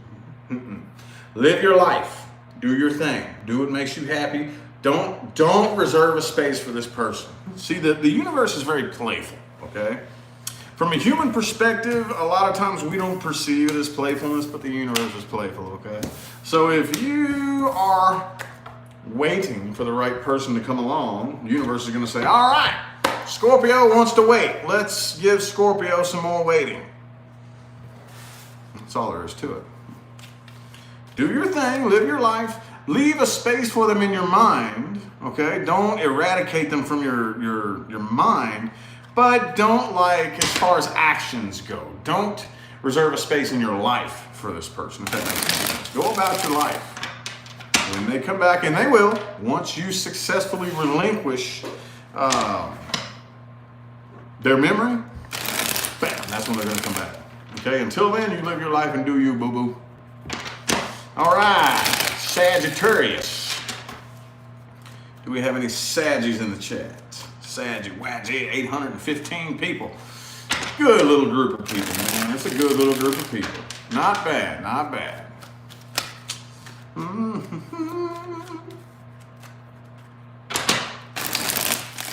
Live your life. Do your thing. Do what makes you happy. Don't reserve a space for this person. See, the universe is very playful, okay? From a human perspective, a lot of times we don't perceive it as playfulness, but the universe is playful, okay? So if you are waiting for the right person to come along, the universe is going to say, all right, Scorpio wants to wait. Let's give Scorpio some more waiting. That's all there is to it. Do your thing, live your life, leave a space for them in your mind, okay? Don't eradicate them from your mind, but don't, like, as far as actions go, don't reserve a space in your life for this person, if that makes sense. Go about your life. When they come back, and they will, once you successfully relinquish their memory, bam, that's when they're going to come back. Okay, until then, you live your life and do you, boo-boo. All right, Sagittarius. Do we have any Saggies in the chat? Saggy, Wadgy, 815 people. Good little group of people, man. It's a good little group of people. Not bad, not bad.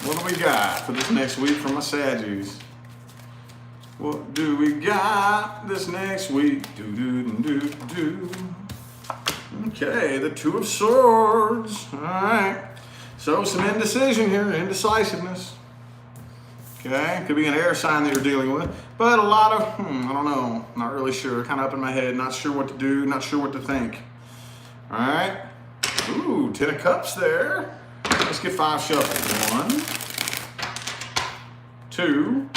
What do we got for this next week from my Saggies? What do we got this next week? Do. Okay, the 2 of Swords. All right. So some indecision here, indecisiveness. Okay, could be an air sign that you're dealing with, but a lot of, I don't know, not really sure, kind of up in my head, not sure what to do, not sure what to think. All right. Ooh, 10 of Cups there. Let's get 5 shuffles. 1, 2,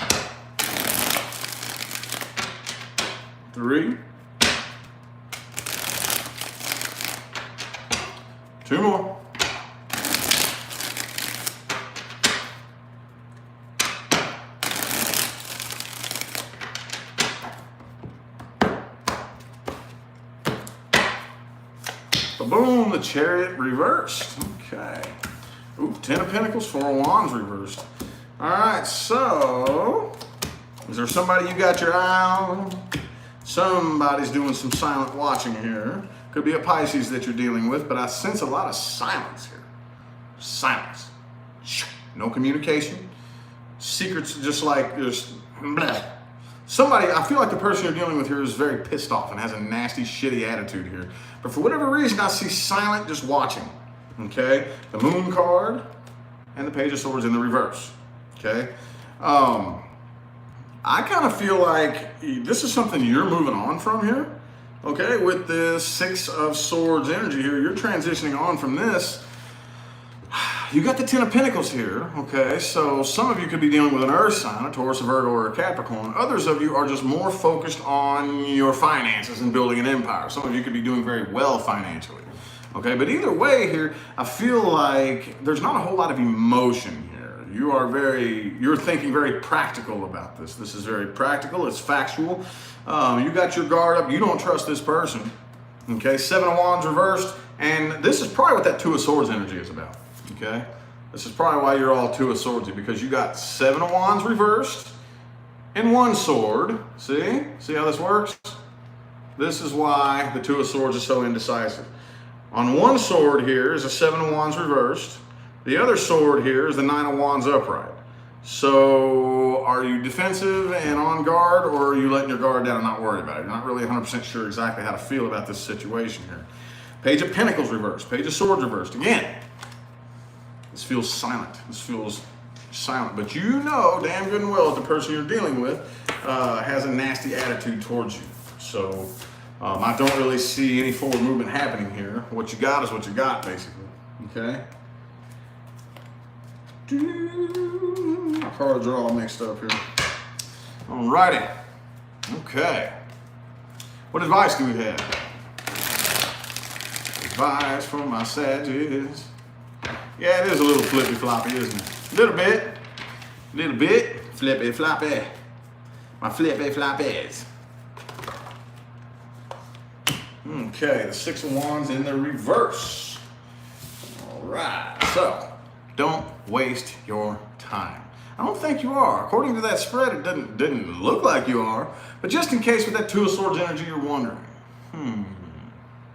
3, 2 more. Boom, the Chariot reversed. Okay. Ooh, 10 of Pentacles, 4 of Wands reversed. All right, so is there somebody you got your eye on? Somebody's doing some silent watching here. Could be a Pisces that you're dealing with, but I sense a lot of silence here. Silence. No communication. Secrets just like there's bleh. Somebody, I feel like the person you're dealing with here is very pissed off and has a nasty, shitty attitude here. But for whatever reason, I see silent just watching. Okay? The Moon card and the Page of Swords in the reverse. Okay? I kind of feel like this is something you're moving on from here. Okay? With this Six of Swords energy here, you're transitioning on from this. You got the Ten of Pentacles here, okay? So some of you could be dealing with an Earth sign, a Taurus, a Virgo, or a Capricorn. Others of you are just more focused on your finances and building an empire. Some of you could be doing very well financially, okay? But either way here, I feel like there's not a whole lot of emotion here. You're thinking very practical about this. This is very practical, it's factual. You got your guard up, you don't trust this person, okay? Seven of Wands reversed, and this is probably what that Two of Swords energy is about. Okay, this is probably why you're all Two of Swordsy, because you got Seven of Wands reversed and one sword. See how this works? This is why the Two of Swords is so indecisive. On one sword here is a Seven of Wands reversed. The other sword here is the Nine of Wands upright. So are you defensive and on guard, or are you letting your guard down and not worried about it? You're not really 100% sure exactly how to feel about this situation here. Page of Pentacles reversed. Page of Swords reversed. Again, this feels silent. This feels silent. But you know damn good and well that the person you're dealing with has a nasty attitude towards you. So I don't really see any forward movement happening here. What you got is what you got, basically. Okay? My cards are all mixed up here. Alrighty. Okay. What advice do we have? Advice from my Sagittarius. Yeah, it is a little flippy floppy, isn't it? Little bit, flippy floppy. My flippy floppies. Okay, the Six of Wands in the reverse. All right, so don't waste your time. I don't think you are. According to that spread, it didn't look like you are. But just in case with that Two of Swords energy, you're wondering.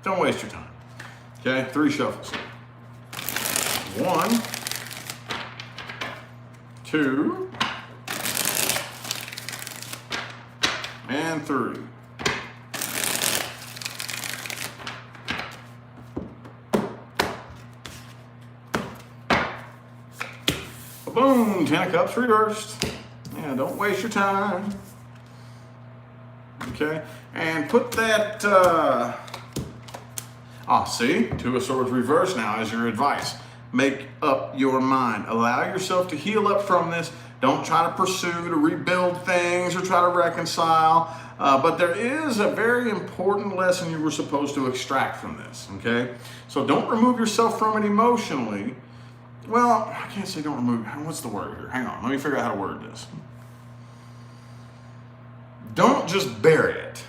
Don't waste your time. Okay, 3 shuffles. 1, 2, and 3. Boom, 10 of Cups reversed. Yeah, don't waste your time. Okay, and put that, see, Two of Swords reversed now as your advice. Make up your mind. Allow yourself to heal up from this. Don't try to pursue, to rebuild things or try to reconcile. But there is a very important lesson you were supposed to extract from this, okay? So don't remove yourself from it emotionally. Well, I can't say don't remove. What's the word here? Hang on. Let me figure out how to word this. Don't just bury it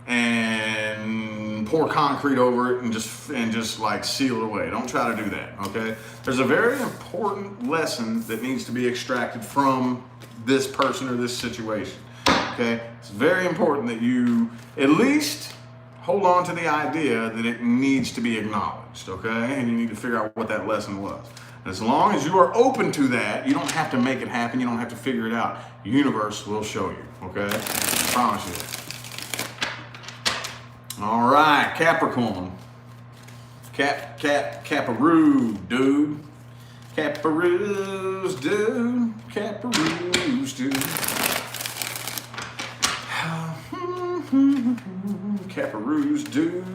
and pour concrete over it and just like seal it away. Don't try to do that, okay? There's a very important lesson that needs to be extracted from this person or this situation, okay? It's very important that you at least hold on to the idea that it needs to be acknowledged, okay? And you need to figure out what that lesson was. As long as you are open to that, you don't have to make it happen. You don't have to figure it out. The universe will show you, okay? I promise you. All right, Capricorn. Caparoo, dude. Caparoos, dude. Caparoos, dude. Caparoos, dude.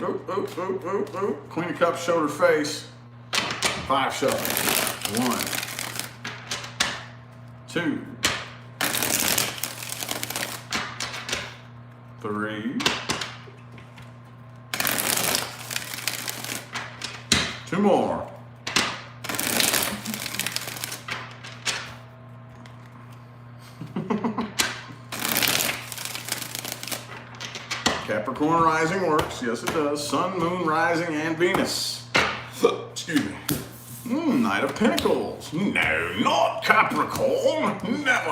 Oh. Queen of Cups showed her face. 5 shuffles. 1, 2, 3. 2 more. Capricorn rising works. Yes, it does. Sun, Moon, Rising, and Venus. Excuse me. Knight of Pentacles. No, not Capricorn. Never.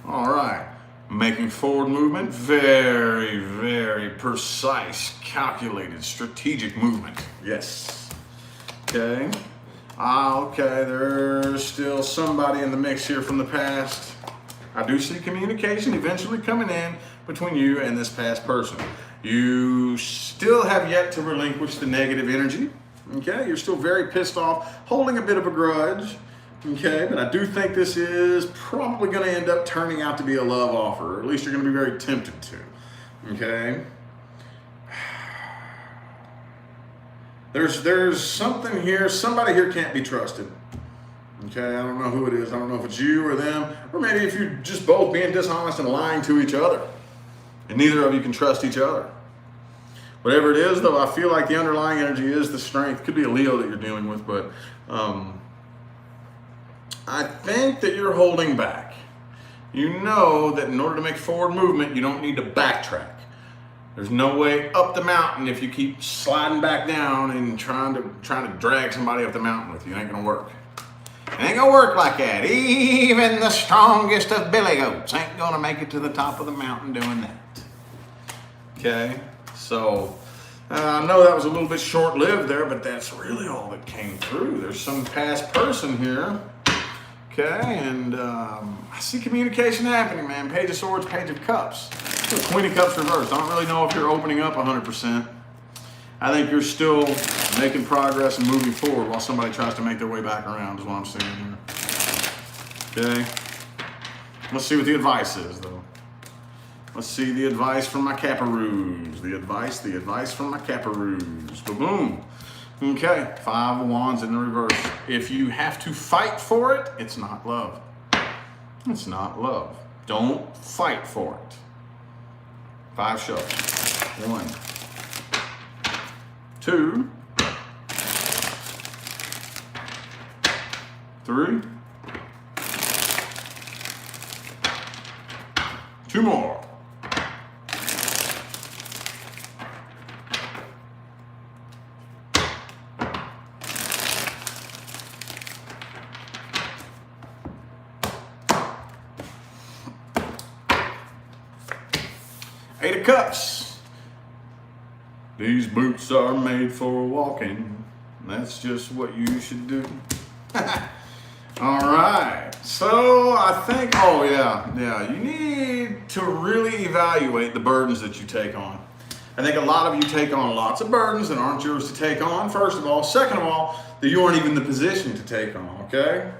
All right. Making forward movement. Very, very precise, calculated, strategic movement. Yes. Okay. Okay, there's still somebody in the mix here from the past. I do see communication eventually coming in between you and this past person. You still have yet to relinquish the negative energy. Okay, you're still very pissed off, holding a bit of a grudge. Okay, but I do think this is probably going to end up turning out to be a love offer, or at least you're going to be very tempted to. Okay. There's something here, somebody here can't be trusted. Okay, I don't know who it is. I don't know if it's you or them, or maybe if you're just both being dishonest and lying to each other, and neither of you can trust each other. Whatever it is, though, I feel like the underlying energy is the strength. Could be a Leo that you're dealing with, but I think that you're holding back. You know that in order to make forward movement, you don't need to backtrack. There's no way up the mountain if you keep sliding back down and trying to drag somebody up the mountain with you. It ain't gonna work. It ain't gonna work like that. Even the strongest of billy goats ain't gonna make it to the top of the mountain doing that. Okay, so I know that was a little bit short-lived there, but that's really all that came through. There's some past person here. Okay, and I see communication happening, man. Page of Swords, Page of Cups. Queen of Cups reversed. I don't really know if you're opening up 100%. I think you're still making progress and moving forward while somebody tries to make their way back around is what I'm seeing here. Okay. Let's see what the advice is, though. Let's see the advice from my Caparoos. The advice from my Caparoos. Ba-boom. Okay, 5 of Wands in the reverse. If you have to fight for it, it's not love. It's not love. Don't fight for it. 5 shoves. 1, 2, 3. 2 more. Eight of Cups. These boots are made for walking. That's just what you should do. All right. So I think, you need to really evaluate the burdens that you take on. I think a lot of you take on lots of burdens that aren't yours to take on, first of all. Second of all, that you aren't even in the position to take on, okay?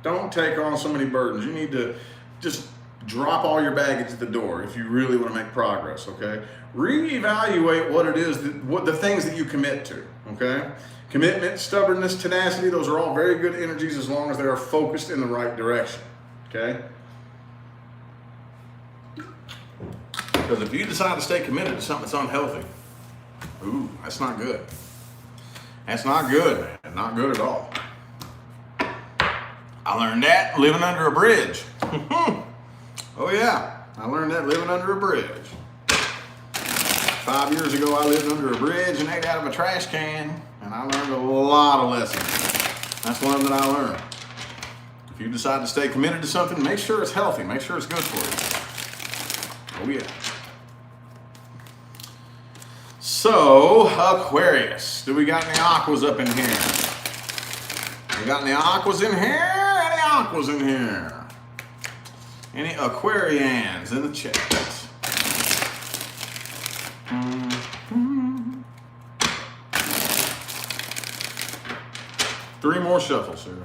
Don't take on so many burdens. You need to just drop all your baggage at the door if you really want to make progress, okay? Reevaluate what it is, what the things that you commit to, okay? Commitment, stubbornness, tenacity, those are all very good energies as long as they are focused in the right direction, okay? Because if you decide to stay committed to something that's unhealthy, ooh, that's not good. That's not good, man. Not good at all. I learned that living under a bridge. Oh yeah, I learned that living under a bridge. 5 years ago, I lived under a bridge and ate out of a trash can, and I learned a lot of lessons. That's one that I learned. If you decide to stay committed to something, make sure it's healthy, make sure it's good for you. Oh yeah. So, Aquarius. Do we got any aquas up in here? We got any aquas in here? Any aquas in here? Any Aquarians in the chat? Three more shuffles here.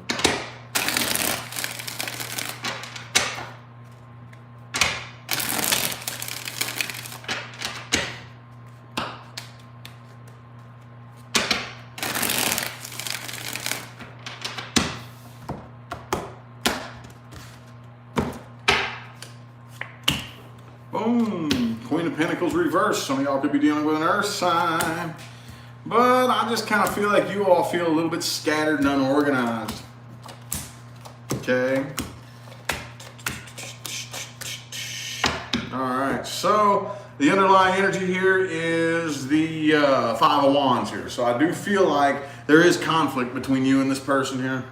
Boom. Queen of Pentacles reversed. Some of y'all could be dealing with an earth sign. But I just kind of feel like you all feel a little bit scattered and unorganized. Okay. All right. So the underlying energy here is the 5 of Wands here. So I do feel like There is conflict between you and this person here.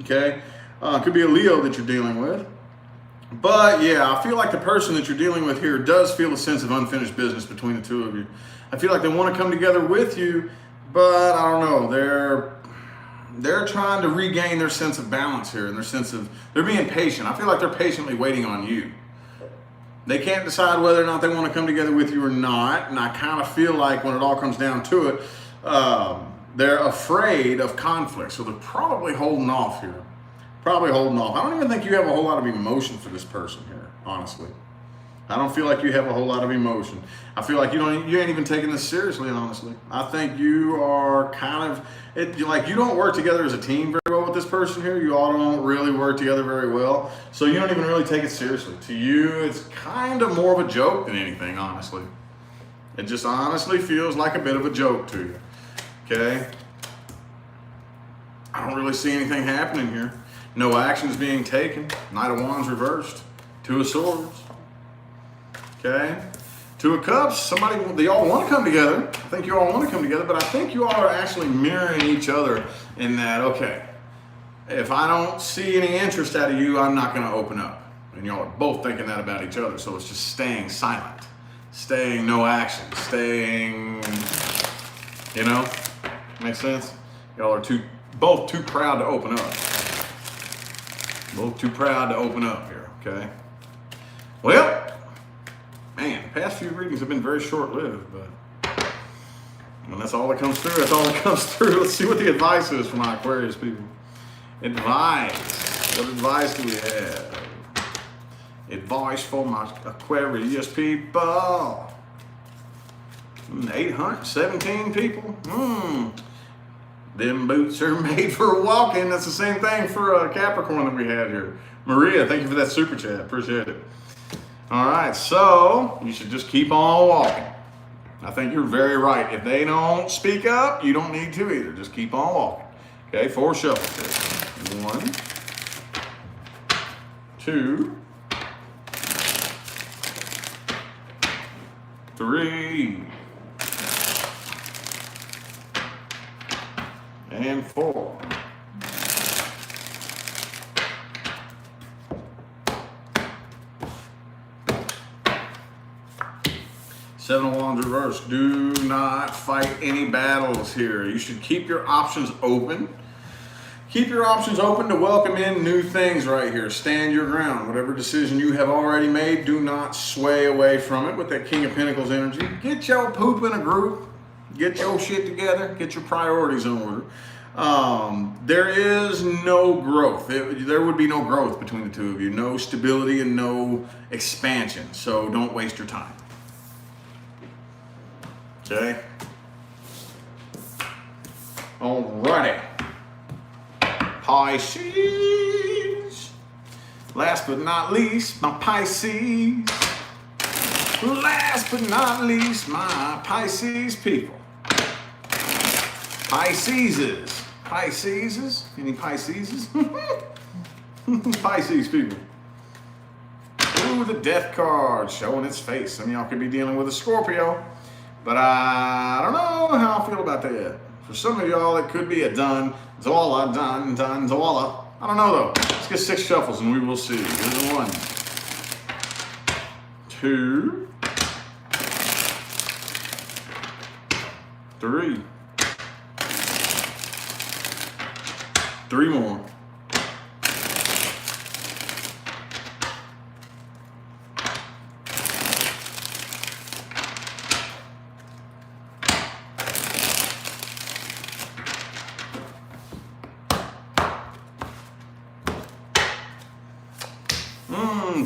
Okay? It could be a Leo that you're dealing with. But yeah, I feel like the person that you're dealing with here does feel a sense of unfinished business between the two of you. I feel like they want to come together with you, but I don't know. They're trying to regain their sense of balance here and their sense of, they're being patient. I feel like they're patiently waiting on you. They can't decide whether or not they want to come together with you or not. And I kind of feel like when it all comes down to it, they're afraid of conflict. So they're probably holding off here. Probably holding off. I don't even think you have a whole lot of emotion for this person here, honestly. I don't feel like you have a whole lot of emotion. I feel like you ain't even taking this seriously, honestly. I think you are kind of, like you don't work together as a team very well with this person here. You all don't really work together very well. So you don't even really take it seriously. To you, it's kind of more of a joke than anything, honestly. It just honestly feels like a bit of a joke to you, okay? I don't really see anything happening here. No actions being taken. Knight of Wands reversed. Two of Swords. Okay. Two of Cups. They all want to come together. I think you all want to come together, but I think you all are actually mirroring each other in that, okay, if I don't see any interest out of you, I'm not going to open up. And y'all are both thinking that about each other. So it's just staying silent. Staying no action. Staying, you know, makes sense? Y'all are both too proud to open up. Both too proud to open up here, okay? Well, man, past few readings have been very short-lived, but when that's all that comes through, that's all that comes through. Let's see what the advice is for my Aquarius people. Advice. What advice do we have? Advice for my Aquarius people. 817 people? Them boots are made for walking. That's the same thing for Capricorn that we had here. Maria, thank you for that super chat. Appreciate it. All right, so you should just keep on walking. I think you're very right. If they don't speak up, you don't need to either. Just keep on walking. Okay, 4 shuffles here. 1, 2, 3. And 4. Seven of Wands reversed. Do not fight any battles here. You should keep your options open. Keep your options open to welcome in new things right here. Stand your ground. Whatever decision you have already made, do not sway away from it with that King of Pentacles energy. Get your poop in a group. Get your shit together. Get your priorities in order. There is no growth. There would be no growth between the two of you. No stability and no expansion. So don't waste your time. Okay? Alrighty. Pisces. Last but not least, my Pisces. Last but not least, my Pisces people. Pisceses. Pisceses? Any Pisceses? Pisces people. Ooh, the death card showing its face. Some of y'all could be dealing with a Scorpio. But I don't know how I feel about that. For some of y'all, it could be a done. Zola, done, Zola. I don't know though. Let's get 6 shuffles and we will see. Here's 1, 2, 3. 3 more.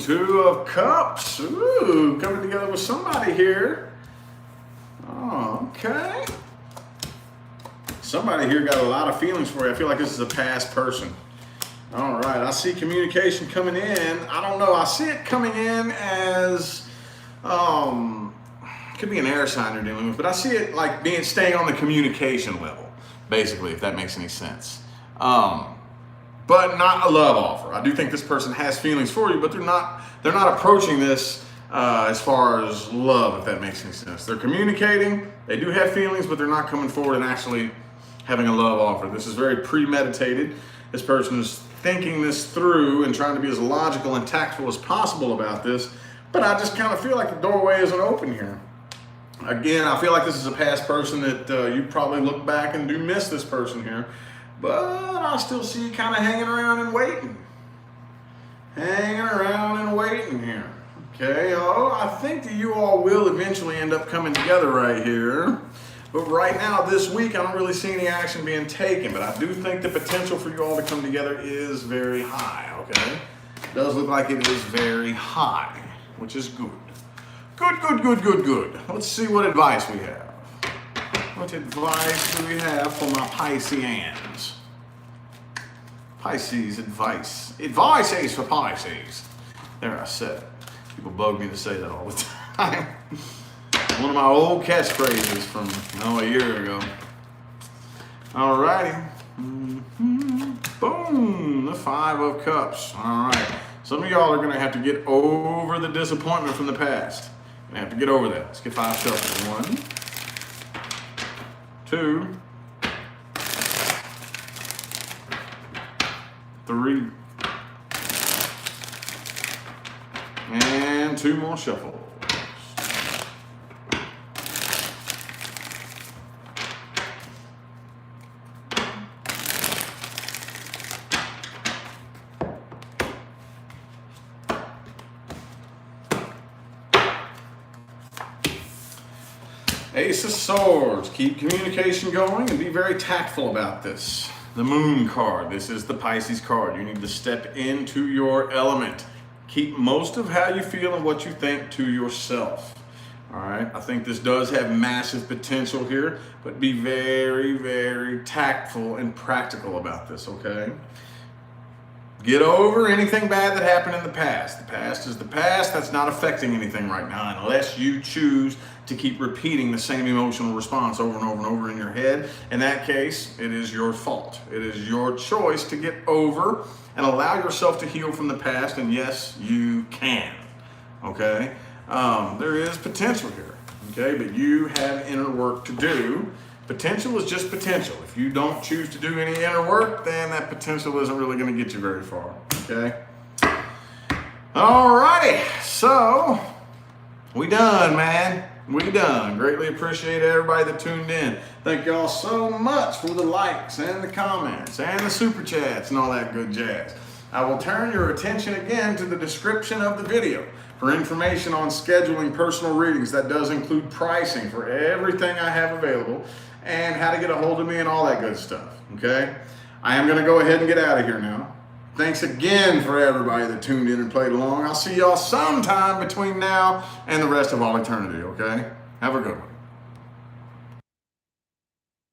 2 of Cups. Ooh, coming together with somebody here. Oh, okay. Somebody here got a lot of feelings for you. I feel like this is a past person. All right, I see communication coming in. I don't know. I see it coming in as, could be an air sign you're dealing with, but I see it like staying on the communication level, basically, if that makes any sense. But not a love offer. I do think this person has feelings for you, but they're not approaching this as far as love, if that makes any sense. They're communicating, they do have feelings, but they're not coming forward and actually having a love offer. This is very premeditated. This person is thinking this through and trying to be as logical and tactful as possible about this, but I just kind of feel like the doorway isn't open here. Again, I feel like this is a past person that you probably look back and do miss this person here, but I still see you kind of hanging around and waiting. Hanging around and waiting here. Okay, I think that you all will eventually end up coming together right here. But right now, this week, I don't really see any action being taken, but I do think the potential for you all to come together is very high, okay? It does look like it is very high, which is good. Good. Let's see what advice we have. What advice do we have for my Pisceans? Pisces advice. Advice is for Pisces. There, I said it. People bug me to say that all the time. One of my old catchphrases from a year ago. Alrighty. Boom, the 5 of Cups. All right. Some of y'all are going to have to get over the disappointment from the past. You're going to have to get over that. Let's get 5 shuffles. 1, 2, 3, and 2 more shuffles. Ace of Swords. Keep communication going and be very tactful about this. The Moon card. This is the Pisces card. You need to step into your element. Keep most of how you feel and what you think to yourself. All right. I think this does have massive potential here, but be very, very tactful and practical about this, okay? Get over anything bad that happened in the past. The past is the past. That's not affecting anything right now unless you choose to keep repeating the same emotional response over and over and over in your head. In that case, it is your fault. It is your choice to get over and allow yourself to heal from the past, and yes, you can, okay? There is potential here, okay? But you have inner work to do. Potential is just potential. If you don't choose to do any inner work, then that potential isn't really going to get you very far, okay? Alrighty, so we done, man. We done. Greatly appreciate everybody that tuned in. Thank y'all so much for the likes and the comments and the super chats and all that good jazz. I will turn your attention again to the description of the video for information on scheduling personal readings. That does include pricing for everything I have available and how to get a hold of me and all that good stuff, okay? I am going to go ahead and get out of here now. Thanks again for everybody that tuned in and played along. I'll see y'all sometime between now and the rest of all eternity, okay? Have a good one.